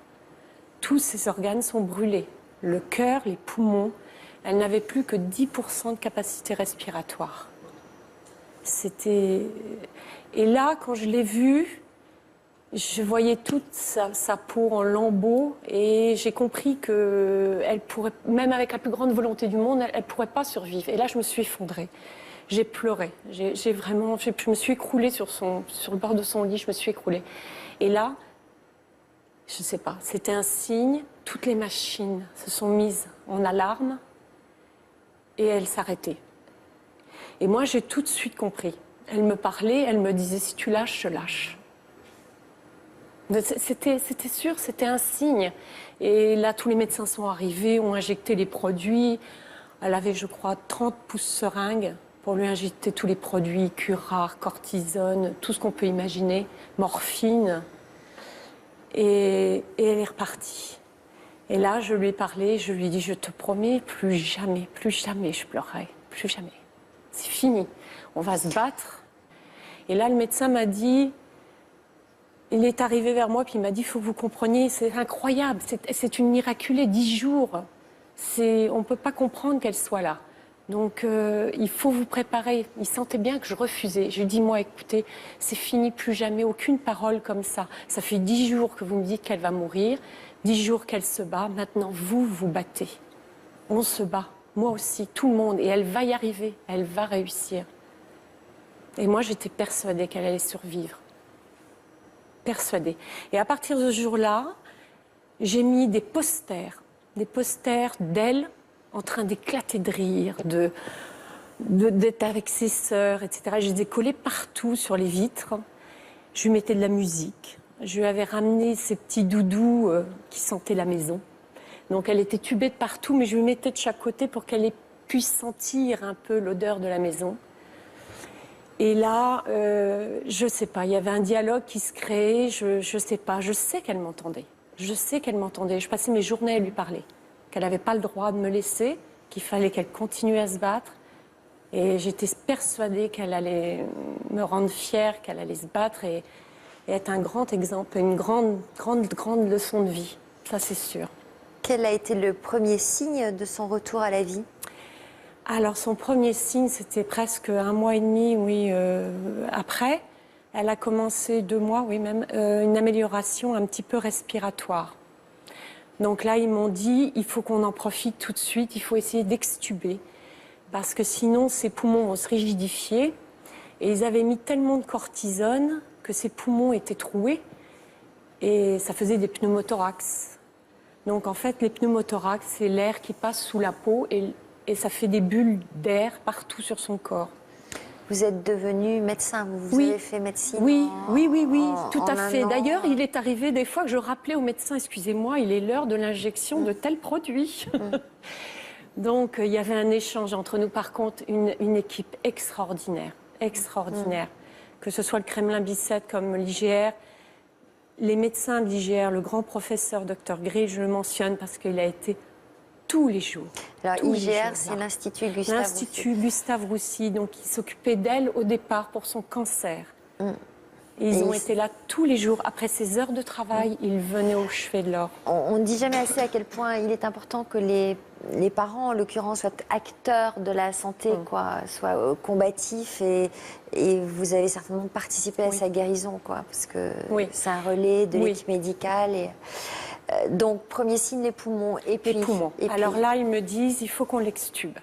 Tous ces organes sont brûlés. Le cœur, les poumons, elle n'avait plus que 10% de capacité respiratoire. Et là, quand je l'ai vue, je voyais toute sa peau en lambeaux et j'ai compris qu'elle pourrait, même avec la plus grande volonté du monde, elle ne pourrait pas survivre. Et là, je me suis effondrée. J'ai pleuré. Je me suis écroulée sur le bord de son lit, je me suis écroulée. Et là, je ne sais pas, c'était un signe. Toutes les machines se sont mises en alarme et elles s'arrêtaient. Et moi, j'ai tout de suite compris. Elle me parlait, elle me disait, si tu lâches, je lâche. C'était sûr, c'était un signe. Et là, tous les médecins sont arrivés, ont injecté les produits. Elle avait, je crois, 30 pouces seringues pour lui injecter tous les produits, curare, cortisone, tout ce qu'on peut imaginer, morphine. Et elle est repartie. Et là, je lui ai parlé, je lui ai dit, je te promets, plus jamais je pleurerai, plus jamais. C'est fini, on va se battre. Et là, le médecin m'a dit, il est arrivé vers moi, puis il m'a dit, il faut que vous compreniez, c'est incroyable, c'est une miraculée, 10 jours. On ne peut pas comprendre qu'elle soit là. Donc, il faut vous préparer. Il sentait bien que je refusais. Je lui ai dit, moi, écoutez, c'est fini, plus jamais, aucune parole comme ça. Ça fait 10 jours que vous me dites qu'elle va mourir, 10 jours qu'elle se bat. Maintenant, vous vous battez. On se bat. Moi aussi, tout le monde. Et elle va y arriver. Elle va réussir. Et moi, j'étais persuadée qu'elle allait survivre. Persuadée. Et à partir de ce jour-là, j'ai mis des posters d'elle en train d'éclater de rire, d'être avec ses sœurs, etc. Je les ai collés partout sur les vitres. Je lui mettais de la musique. Je lui avais ramené ces petits doudous qui sentaient la maison. Donc elle était tubée de partout, mais je lui mettais de chaque côté pour qu'elle puisse sentir un peu l'odeur de la maison. Et là, je sais pas, il y avait un dialogue qui se créait, je sais pas, je sais qu'elle m'entendait. Je sais qu'elle m'entendait. Je passais mes journées à lui parler, qu'elle n'avait pas le droit de me laisser, qu'il fallait qu'elle continue à se battre. Et j'étais persuadée qu'elle allait me rendre fière, qu'elle allait se battre et être un grand exemple, une grande leçon de vie. Ça, c'est sûr. Quel a été le premier signe de son retour à la vie? Alors, son premier signe, c'était presque 1 mois et demi, oui, après. Elle a commencé 2 mois, oui, même, une amélioration un petit peu respiratoire. Donc là, ils m'ont dit, il faut qu'on en profite tout de suite, il faut essayer d'extuber. Parce que sinon, ses poumons vont se rigidifier. Et ils avaient mis tellement de cortisone que ses poumons étaient troués. Et ça faisait des pneumothorax. Donc en fait, les pneumothorax, c'est l'air qui passe sous la peau et ça fait des bulles d'air partout sur son corps. Vous êtes devenu médecin, vous Oui. avez fait médecine Oui, en tout à fait. un an. D'ailleurs, il est arrivé des fois que je rappelais au médecin, excusez-moi, il est l'heure de l'injection de tel produit. Donc il y avait un échange entre nous. Par contre, une équipe extraordinaire, extraordinaire. Que ce soit le Kremlin-Bicêtre comme l'IGR, les médecins de l'IGR, le grand professeur Dr Grill, je le mentionne parce qu'il a été tous les jours. Alors tous les IGR, jours, c'est là. l'Institut Gustave L'Institut Gustave Roussy, donc il s'occupait d'elle au départ pour son cancer. Et ils ont été là tous les jours. Après ses heures de travail, ils venaient au chevet de l'or. On ne dit jamais assez à quel point il est important que les parents, en l'occurrence, soient acteurs de la santé, quoi, soient combatifs. Et vous avez certainement participé à sa guérison, quoi, parce que c'est un relais de l'équipe médicale. Et, donc, premier signe, les poumons. Et puis, les poumons. Et puis... Alors là, ils me disent, il faut qu'on l'extube.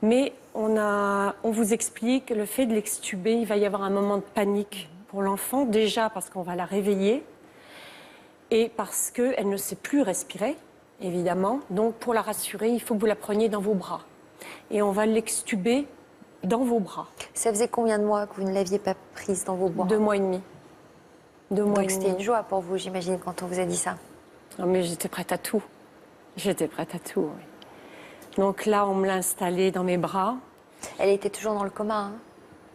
Mais on vous explique que le fait de l'extuber, il va y avoir un moment de panique pour l'enfant. Déjà parce qu'on va la réveiller et parce qu'elle ne sait plus respirer, évidemment. Donc, pour la rassurer, il faut que vous la preniez dans vos bras. Et on va l'extuber dans vos bras. Ça faisait combien de mois que vous ne l'aviez pas prise dans vos bras? 2 mois et demi. 2 mois et Donc, demi. c'était une joie pour vous, j'imagine, quand on vous a dit ça. Non, mais j'étais prête à tout. J'étais prête à tout, oui. Donc là, on me l'a installée dans mes bras. Elle était toujours dans le coma, hein?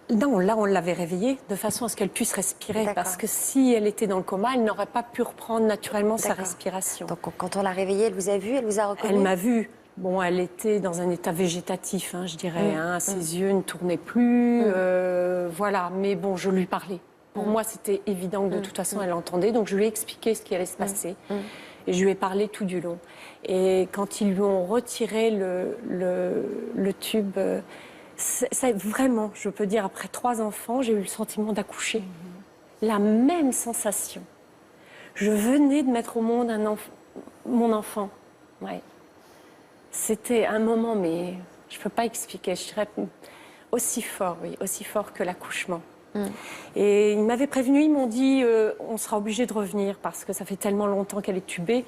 Non, là, on l'avait réveillée de façon à ce qu'elle puisse respirer. Parce que si elle était dans le coma, elle n'aurait pas pu reprendre naturellement sa respiration. Donc, quand on l'a réveillée, elle vous a vu, elle vous a reconnu? Elle m'a vue. Bon, elle était dans un état végétatif, hein, je dirais. Hein. Ses yeux ne tournaient plus. Voilà, mais bon, je lui parlais. Pour moi, c'était évident que de toute façon, elle entendait. Donc, je lui ai expliqué ce qui allait se passer. Et je lui ai parlé tout du long. Et quand ils lui ont retiré le tube, ça, vraiment, je peux dire, après 3 enfants, j'ai eu le sentiment d'accoucher. La même sensation. Je venais de mettre au monde mon enfant. Ouais. C'était un moment, mais je ne peux pas expliquer. Je dirais aussi fort, oui, aussi fort que l'accouchement. Et ils m'avaient prévenu, ils m'ont dit on sera obligé de revenir parce que ça fait tellement longtemps qu'elle est tubée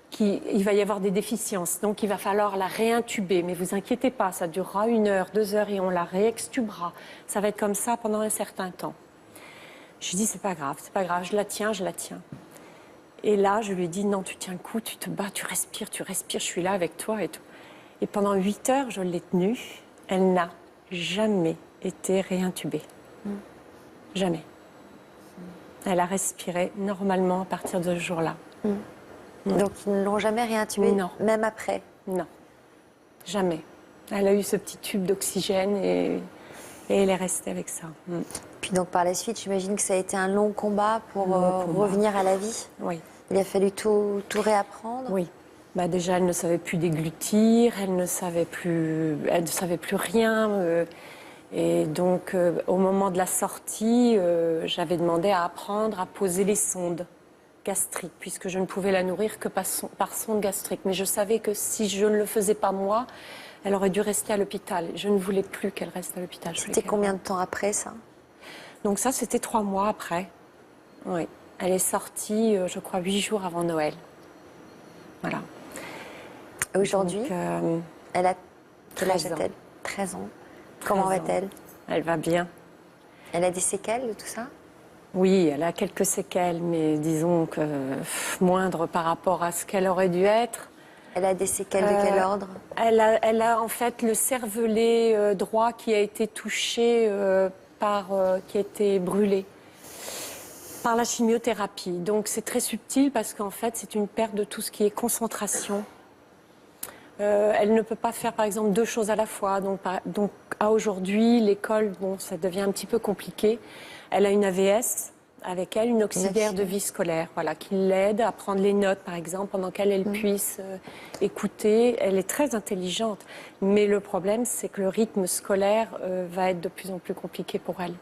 qu'il va y avoir des déficiences. Donc il va falloir la réintuber. Mais vous inquiétez pas, ça durera 1 heure, 2 heures et on la réextubera. Ça va être comme ça pendant un certain temps. Je lui ai dit c'est pas grave, je la tiens, je la tiens. Et là, je lui ai dit non, tu tiens le coup, tu te bats, tu respires, je suis là avec toi et tout. Et pendant 8 heures, je l'ai tenue. Elle n'a jamais été réintubée. Jamais. Elle a respiré normalement à partir de ce jour-là. Donc ils ne l'ont jamais réintubée? Non. Même après? Non. Jamais. Elle a eu ce petit tube d'oxygène et elle est restée avec ça. Puis donc par la suite, j'imagine que ça a été un long combat pour revenir à la vie? Oui. Il a fallu tout réapprendre? Oui. Bah déjà, elle ne savait plus déglutir, elle ne savait plus rien. Et donc, au moment de la sortie, j'avais demandé à apprendre à poser les sondes gastriques, puisque je ne pouvais la nourrir que par sonde gastrique. Mais je savais que si je ne le faisais pas moi, elle aurait dû rester à l'hôpital. Je ne voulais plus qu'elle reste à l'hôpital. C'était combien de temps après, ça? Donc ça, c'était 3 mois après. Oui. Elle est sortie, je crois, 8 jours avant Noël. Voilà. Aujourd'hui, elle a quel âge 13 ans. a-t-elle? 13 ans. Comment va-t-elle? Elle va bien. Elle a des séquelles de tout ça? Oui, elle a quelques séquelles, mais disons que moindres par rapport à ce qu'elle aurait dû être. Elle a des séquelles de quel ordre? Elle a en fait le cervelet droit qui a été touché qui a été brûlé par la chimiothérapie. Donc c'est très subtil parce qu'en fait c'est une perte de tout ce qui est concentration. Elle ne peut pas faire par exemple 2 choses à la fois. Donc à aujourd'hui, l'école, bon, ça devient un petit peu compliqué. Elle a une AVS. Avec elle, une auxiliaire de vie scolaire, voilà, qui l'aide à prendre les notes, par exemple, pendant qu'elle puisse écouter. Elle est très intelligente, mais le problème, c'est que le rythme scolaire va être de plus en plus compliqué pour elle.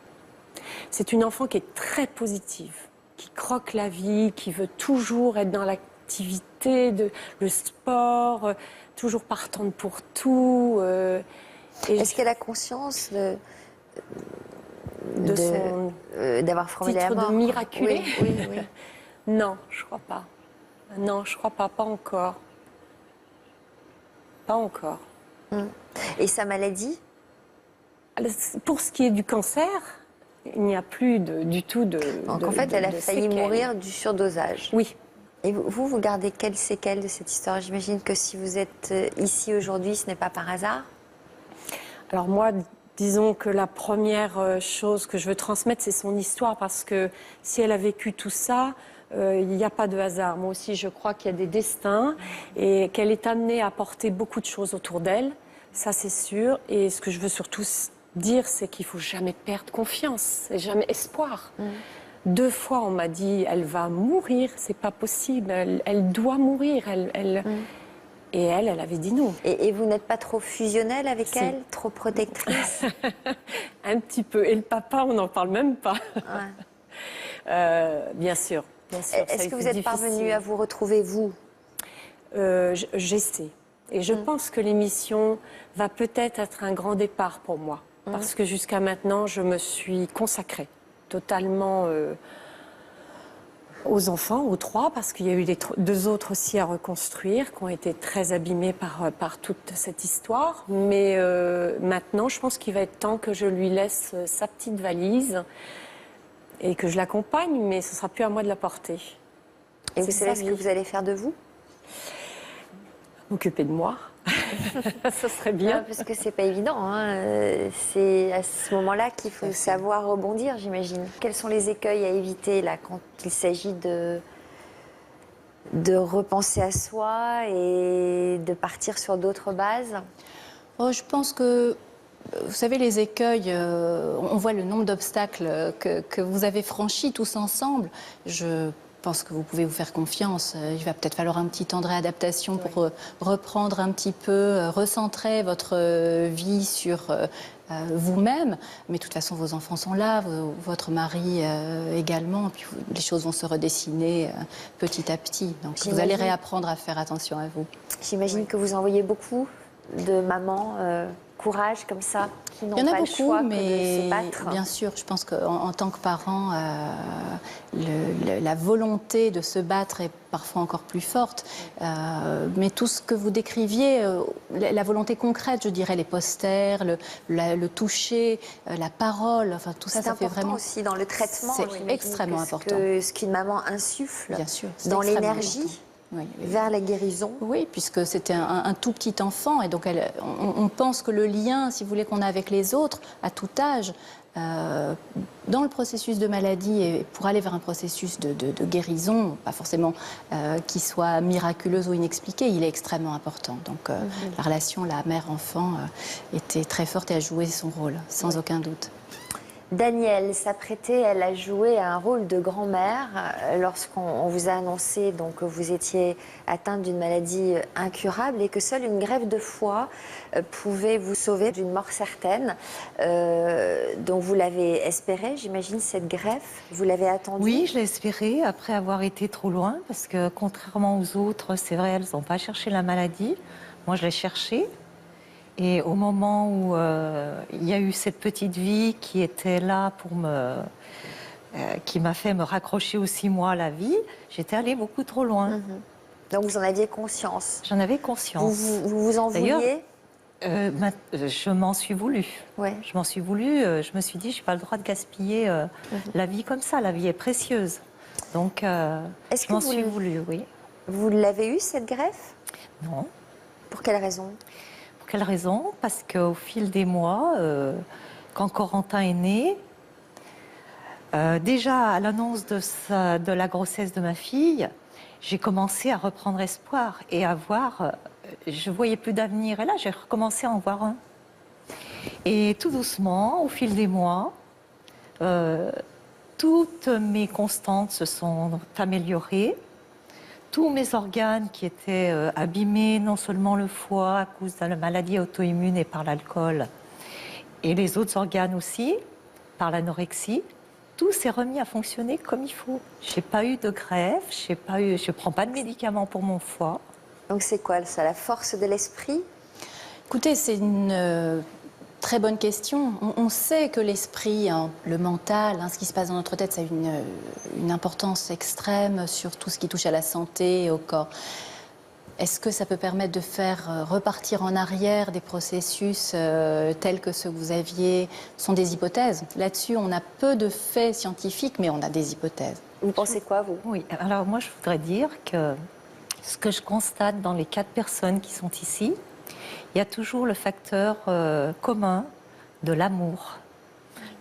C'est une enfant qui est très positive, qui croque la vie, qui veut toujours être dans l'activité, le sport, toujours partante pour tout. Est-ce qu'elle a conscience d'avoir frôlé la mort? De miraculé? Oui, oui. Non, je crois pas. Non, je crois pas encore. Pas encore. Et sa maladie? Pour ce qui est du cancer, il n'y a plus du tout de. Donc en fait, elle a failli mourir du surdosage. Oui. Et vous gardez quelles séquelles de cette histoire? J'imagine que si vous êtes ici aujourd'hui, ce n'est pas par hasard? Alors moi, disons que la première chose que je veux transmettre, c'est son histoire, parce que si elle a vécu tout ça, il n'y a pas de hasard. Moi aussi, je crois qu'il y a des destins et qu'elle est amenée à porter beaucoup de choses autour d'elle, ça c'est sûr. Et ce que je veux surtout dire, c'est qu'il ne faut jamais perdre confiance et jamais espoir. 2 fois, on m'a dit, elle va mourir, c'est pas possible, elle doit mourir, Et elle avait dit non. Et vous n'êtes pas trop fusionnelle avec elle? Trop protectrice? Un petit peu. Et le papa, on n'en parle même pas. Ouais. Bien sûr. Est-ce que vous êtes parvenue à vous retrouver, vous? J'essaie. Et je pense que l'émission va peut-être être un grand départ pour moi. Parce que jusqu'à maintenant, je me suis consacrée totalement aux enfants, aux 3, parce qu'il y a eu les 2 autres aussi à reconstruire, qui ont été très abîmés par toute cette histoire. Mais maintenant, je pense qu'il va être temps que je lui laisse sa petite valise et que je l'accompagne, mais ce ne sera plus à moi de la porter. Et vous savez ce que vous allez faire de vous? M'occuper de moi. Ça serait bien. Parce que c'est pas évident. Hein. C'est à ce moment-là qu'il faut savoir rebondir, j'imagine. Quels sont les écueils à éviter là quand il s'agit de repenser à soi et de partir sur d'autres bases? Je pense que, vous savez, les écueils, on voit le nombre d'obstacles que vous avez franchis tous ensemble. Je pense que vous pouvez vous faire confiance. Il va peut-être falloir un petit temps de réadaptation pour reprendre un petit peu, recentrer votre vie sur vous-même. Mais de toute façon, vos enfants sont là, votre mari également. Puis les choses vont se redessiner petit à petit. Donc vous allez réapprendre à faire attention à vous. J'imagine que vous envoyez beaucoup de mamans courage comme ça, qui n'ont pas le choix que de se battre. Bien sûr, je pense qu'en tant que parent, la volonté de se battre est parfois encore plus forte. Mais tout ce que vous décriviez, la volonté concrète, je dirais, les posters, le toucher, la parole, enfin tout ça, ça fait vraiment aussi dans le traitement. C'est extrêmement important. Ce qu'une maman insuffle, bien sûr, dans l'énergie. Oui. Vers la guérison. Oui, puisque c'était un tout petit enfant et donc on pense que le lien, si vous voulez, qu'on a avec les autres à tout âge, dans le processus de maladie et pour aller vers un processus de guérison, pas forcément qui soit miraculeuse ou inexpliquée, il est extrêmement important. Donc la relation, la mère-enfant, était très forte et a joué son rôle, sans aucun doute. Danielle s'apprêtait, elle a joué un rôle de grand-mère lorsqu'on vous a annoncé donc, que vous étiez atteinte d'une maladie incurable et que seule une greffe de foie pouvait vous sauver d'une mort certaine. Donc vous l'avez espérée, j'imagine, cette greffe. Vous l'avez attendue? Oui, je l'ai espérée après avoir été trop loin parce que contrairement aux autres, c'est vrai, elles n'ont pas cherché la maladie. Moi, je l'ai cherchée. Et au moment où il y a eu cette petite vie qui était là pour qui m'a fait me raccrocher aussi moi à la vie, j'étais allée beaucoup trop loin. Donc vous en aviez conscience? J'en avais conscience. Vous en vouliez? Je m'en suis voulu. Ouais. Je m'en suis voulu. Je me suis dit, je n'ai pas le droit de gaspiller la vie comme ça. La vie est précieuse. Donc, Est-ce je que m'en vous suis le- voulu, oui. Vous l'avez eu, cette greffe? Non. Pour quelle raison? Pour quelle raison? Parce qu'au fil des mois, quand Corentin est né, déjà à l'annonce de la grossesse de ma fille, j'ai commencé à reprendre espoir et à voir. Je voyais plus d'avenir. Et là, j'ai recommencé à en voir un. Et tout doucement, au fil des mois, toutes mes constantes se sont améliorées. Tous mes organes qui étaient abîmés, non seulement le foie à cause de la maladie auto-immune et par l'alcool, et les autres organes aussi, par l'anorexie, tout s'est remis à fonctionner comme il faut. Je n'ai pas eu de greffe, je ne prends pas de médicaments pour mon foie. Donc c'est quoi ça, la force de l'esprit? Écoutez, c'est une très bonne question. On sait que l'esprit, hein, le mental, hein, ce qui se passe dans notre tête, ça a une importance extrême sur tout ce qui touche à la santé et au corps. Est-ce que ça peut permettre de faire repartir en arrière des processus tels que ceux que vous aviez? Ce sont des hypothèses. Là-dessus, on a peu de faits scientifiques, mais on a des hypothèses. Vous pensez quoi, vous? Oui, alors moi je voudrais dire que ce que je constate dans les 4 personnes qui sont ici, il y a toujours le facteur commun de l'amour.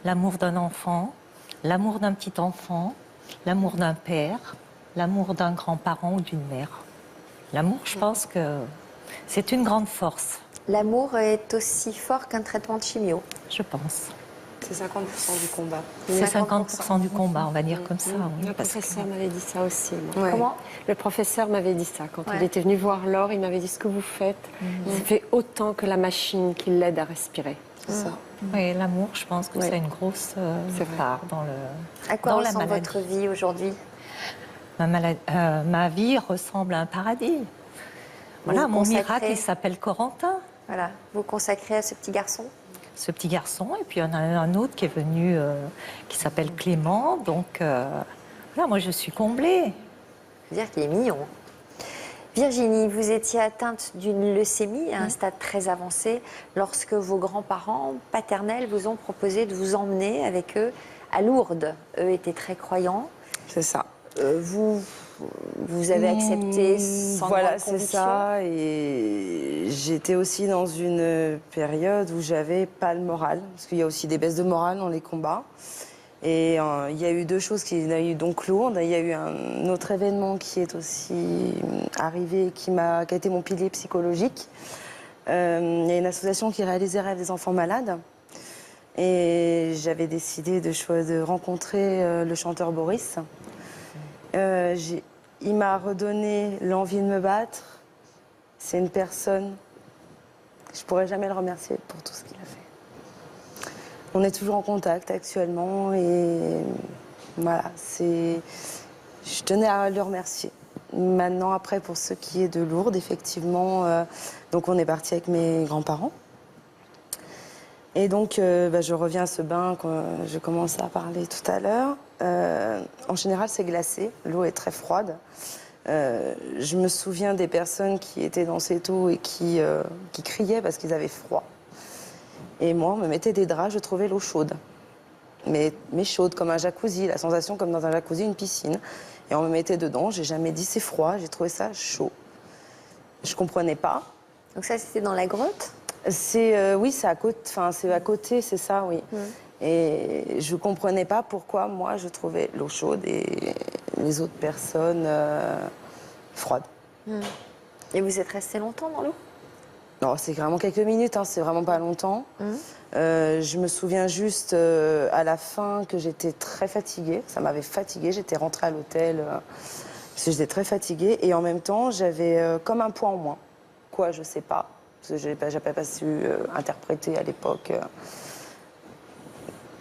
L'amour d'un enfant, l'amour d'un petit enfant, l'amour d'un père, l'amour d'un grand-parent ou d'une mère. L'amour, je pense que c'est une grande force, L'amour est aussi fort qu'un traitement de chimio. je pense. C'est 50% du combat. C'est 50%. 50% du combat, on va dire comme ça. Oui, Le parce que- professeur m'avait dit ça aussi. Moi. Ouais. Comment? Le professeur m'avait dit ça. Quand il Ouais. était venu voir Laure, il m'avait dit ce que vous faites, ça fait autant que la machine qui l'aide à respirer. C'est ça. Oui, l'amour, je pense que Oui. c'est une grosse C'est vrai. part dans le. À quoi Dans la ressemble maladie. votre vie aujourd'hui? Ma vie ressemble à un paradis. Voilà, Vous mon consacrez- miracle, il s'appelle Corentin, Voilà, vous consacrez à ce petit garçon? ce petit garçon. Et puis il y en a un autre qui est venu, qui s'appelle Clément. Donc voilà, moi je suis comblée. Faut dire qu'il est mignon. Virginie, vous étiez atteinte d'une leucémie à un stade très avancé lorsque vos grands-parents paternels vous ont proposé de vous emmener avec eux à Lourdes. Eux étaient très croyants. C'est ça. Vous avez accepté sans Voilà, grande c'est conviction. ça. Et j'étais aussi dans une période où j'avais pas le moral, parce qu'il y a aussi des baisses de morale dans les combats. Et il y a eu 2 choses qui il y a eu donc Lourdes. Il y a eu un autre événement qui est aussi arrivé, qui a été mon pilier psychologique. Il y a une association qui réalise les rêves des enfants malades. Et j'avais décidé de rencontrer le chanteur Boris. Il m'a redonné l'envie de me battre. C'est une personne, je pourrais jamais le remercier pour tout ce qu'il a fait. On est toujours en contact actuellement et voilà, je tenais à le remercier. Maintenant, après, pour ce qui est de Lourdes, effectivement, donc on est parti avec mes grands-parents. Et donc, je reviens à ce bain que je commençais à parler tout à l'heure. En général, c'est glacé. L'eau est très froide. Je me souviens des personnes qui étaient dans cette eau et qui criaient parce qu'ils avaient froid. Et moi, on me mettait des draps, je trouvais l'eau chaude. Mais chaude, comme un jacuzzi, la sensation comme dans un jacuzzi, une piscine. Et on me mettait dedans, j'ai jamais dit c'est froid, j'ai trouvé ça chaud. Je comprenais pas. Donc ça, c'était dans la grotte? Oui, c'est à côté, c'est ça, oui. Et je comprenais pas pourquoi moi je trouvais l'eau chaude et les autres personnes froides. Et vous êtes resté longtemps dans l'eau? Non, c'est vraiment quelques minutes, hein, c'est vraiment pas longtemps. Je me souviens juste à la fin que j'étais très fatiguée. Ça m'avait fatiguée. J'étais rentrée à l'hôtel parce que j'étais très fatiguée. Et en même temps, j'avais comme un poids en moins. Quoi, je sais pas. Parce que je n'ai pas su interpréter à l'époque.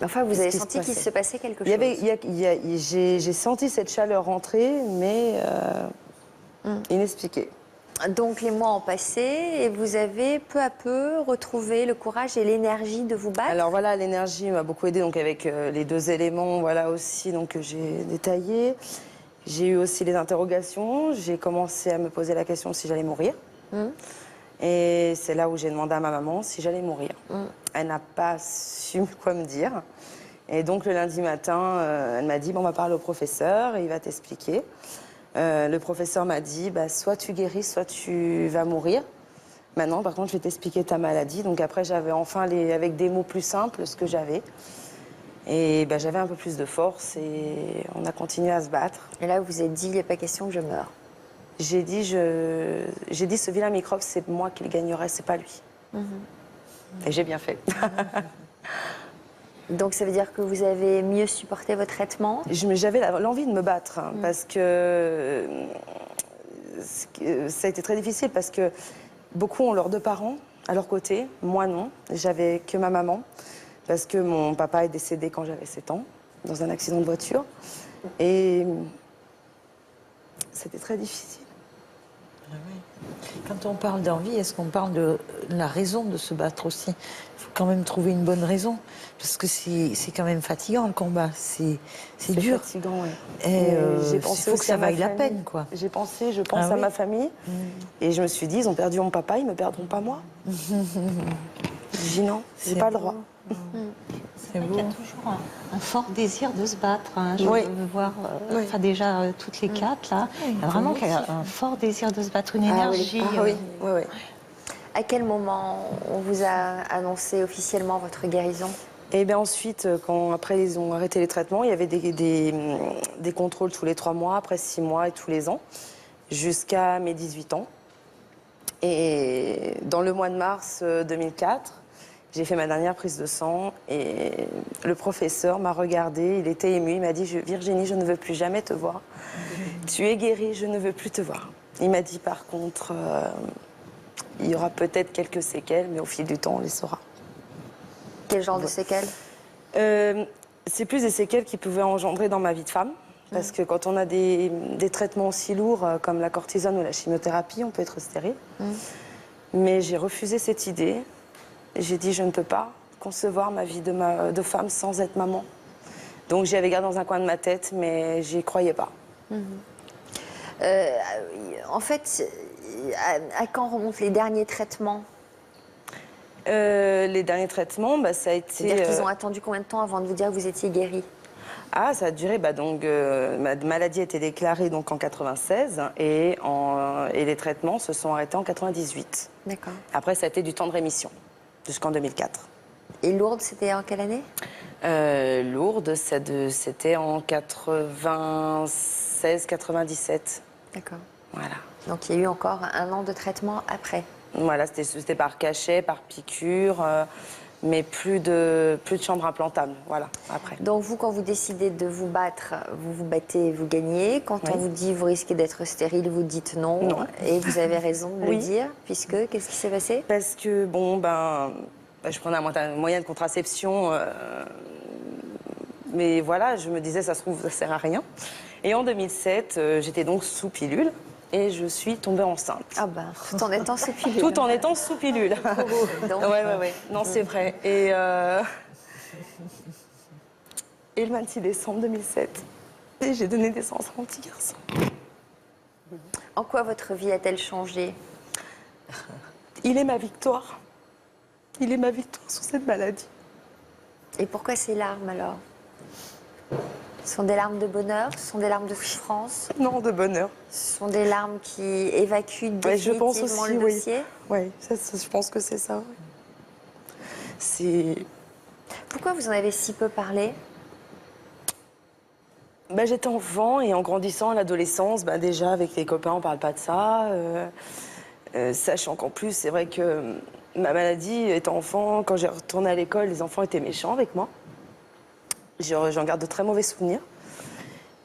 Enfin, vous Qu'est-ce avez qui se senti qu'il passait se passait quelque chose. J'ai senti cette chaleur rentrer, mais inexpliquée. Donc les mois ont passé et vous avez peu à peu retrouvé le courage et l'énergie de vous battre. Alors voilà, l'énergie m'a beaucoup aidée, donc avec les 2 éléments, voilà aussi, donc que j'ai détaillés. J'ai eu aussi les interrogations. J'ai commencé à me poser la question si j'allais mourir. Et c'est là où j'ai demandé à ma maman si j'allais mourir. Elle n'a pas su quoi me dire. Et donc le lundi matin, elle m'a dit, bon, on va parler au professeur, il va t'expliquer. Le professeur m'a dit, bah, soit tu guéris, soit tu vas mourir. Maintenant, par contre, je vais t'expliquer ta maladie. Donc après, j'avais enfin, avec des mots plus simples, ce que j'avais. Et bah, j'avais un peu plus de force et on a continué à se battre. Et là, vous vous êtes dit, il n'est pas question que je meure. J'ai dit, ce vilain microbe, c'est moi qui le gagnerai, c'est pas lui. Et j'ai bien fait. Donc ça veut dire que vous avez mieux supporté votre traitement? J'avais l'envie de me battre, parce que ça a été très difficile, parce que beaucoup ont leurs deux parents à leur côté, moi non. J'avais que ma maman, parce que mon papa est décédé quand j'avais 7 ans, dans un accident de voiture. Et c'était très difficile. Quand on parle d'envie, est-ce qu'on parle de la raison de se battre aussi? Il faut quand même trouver une bonne raison, parce que c'est quand même fatigant le combat, c'est dur. Fatigant, oui. Et j'ai il pensé faut que aussi ça à ma vaille la famille. peine, quoi. Je pense à ma famille, et je me suis dit, ils ont perdu mon papa, ils me perdront pas moi. J'ai dit non, j'ai pas le droit. C'est vrai qu'il y a toujours un fort désir de se battre. Hein. Je Oui. veux voir, Oui. enfin déjà toutes les quatre là, il y a vraiment un fort désir de se battre, une Ah oui. énergie. Ah oui, oui, oui. À quel moment on vous a annoncé officiellement votre guérison? Et bien ensuite, après ils ont arrêté les traitements, il y avait des contrôles tous les 3 mois, après 6 mois et tous les ans, jusqu'à mes 18 ans. Et dans le mois de mars 2004, j'ai fait ma dernière prise de sang et le professeur m'a regardée, il était ému, il m'a dit « Virginie, je ne veux plus jamais te voir. Tu es guérie, je ne veux plus te voir. » Il m'a dit par contre, il y aura peut-être quelques séquelles, mais au fil du temps, on les saura. Quel genre de séquelles? C'est plus des séquelles qui pouvaient engendrer dans ma vie de femme. Parce que quand on a des traitements aussi lourds comme la cortisone ou la chimiothérapie, on peut être stérile. Mais j'ai refusé cette idée. J'ai dit, je ne peux pas concevoir ma vie de femme sans être maman. Donc j'y avais gardé dans un coin de ma tête, mais j'y croyais pas. En fait, à quand remontent les derniers traitements? Les derniers traitements, bah, ça a été... C'est-à-dire qu'ils ont attendu combien de temps avant de vous dire que vous étiez guérie? Ah, ça a duré, ma maladie a été déclarée donc, en 96 et les traitements se sont arrêtés en 98. D'accord. Après, ça a été du temps de rémission, jusqu'en 2004. Et Lourdes, c'était en quelle année? Lourdes, c'était en 96-97. D'accord. Voilà. Donc il y a eu encore 1 an de traitement après. Voilà, c'était par cachet, par piqûre, mais plus de chambre implantable, voilà, après. Donc vous, quand vous décidez de vous battre, vous vous battez, vous gagnez. Quand on vous dit vous risquez d'être stérile, vous dites non. Non. Et vous avez raison de le Oui. dire, puisque qu'est-ce qui s'est passé? Parce que, je prenais un moyen de contraception, mais voilà, je me disais, ça se trouve, ça sert à rien. Et en 2007, j'étais donc sous pilule et je suis tombée enceinte. Ah ben, tout en étant sous pilule. Tout en étant sous pilule. Donc, Ouais. Non, c'est vrai. Et le 26 décembre 2007, j'ai donné naissance à mon petit garçon. en quoi votre vie a-t-elle changé? Il est ma victoire. Il est ma victoire sur cette maladie. Et pourquoi ces larmes alors? Ce sont des larmes de bonheur? Ce sont des larmes de souffrance? Non, de bonheur. Ce sont des larmes qui évacuent Ouais, je définitivement pense aussi, le oui. dossier? Oui, je pense que c'est ça. Oui. C'est... Pourquoi vous en avez si peu parlé? J'étais enfant et en grandissant à l'adolescence, déjà avec les copains, on parle pas de ça. Sachant qu'en plus, c'est vrai que ma maladie, étant enfant, quand j'ai retourné à l'école, les enfants étaient méchants avec moi. J'en garde de très mauvais souvenirs.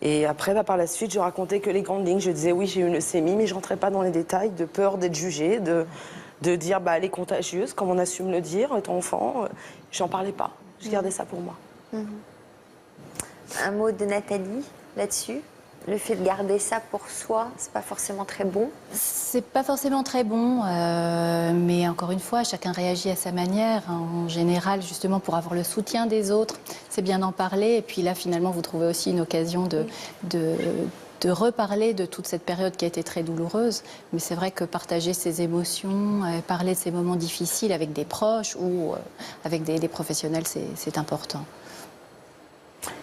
Et après, par la suite, je racontais que les grandes lignes. Je disais oui, j'ai eu une leucémie, mais je rentrais pas dans les détails, de peur d'être jugée, de dire elle est contagieuse, comme on assume le dire, étant enfant. J'en parlais pas. Je gardais ça pour moi. Un mot de Nathalie là-dessus? Le fait de garder ça pour soi, c'est pas forcément très bon? C'est pas forcément très bon, mais encore une fois, chacun réagit à sa manière. En général, justement, pour avoir le soutien des autres, c'est bien d'en parler. Et puis là, finalement, vous trouvez aussi une occasion de reparler de toute cette période qui a été très douloureuse. Mais c'est vrai que partager ses émotions, parler de ces moments difficiles avec des proches ou avec des professionnels, c'est important.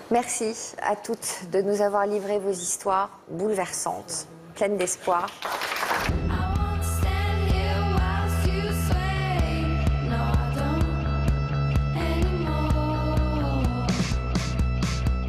Merci à toutes de nous avoir livré vos histoires bouleversantes, pleines d'espoir.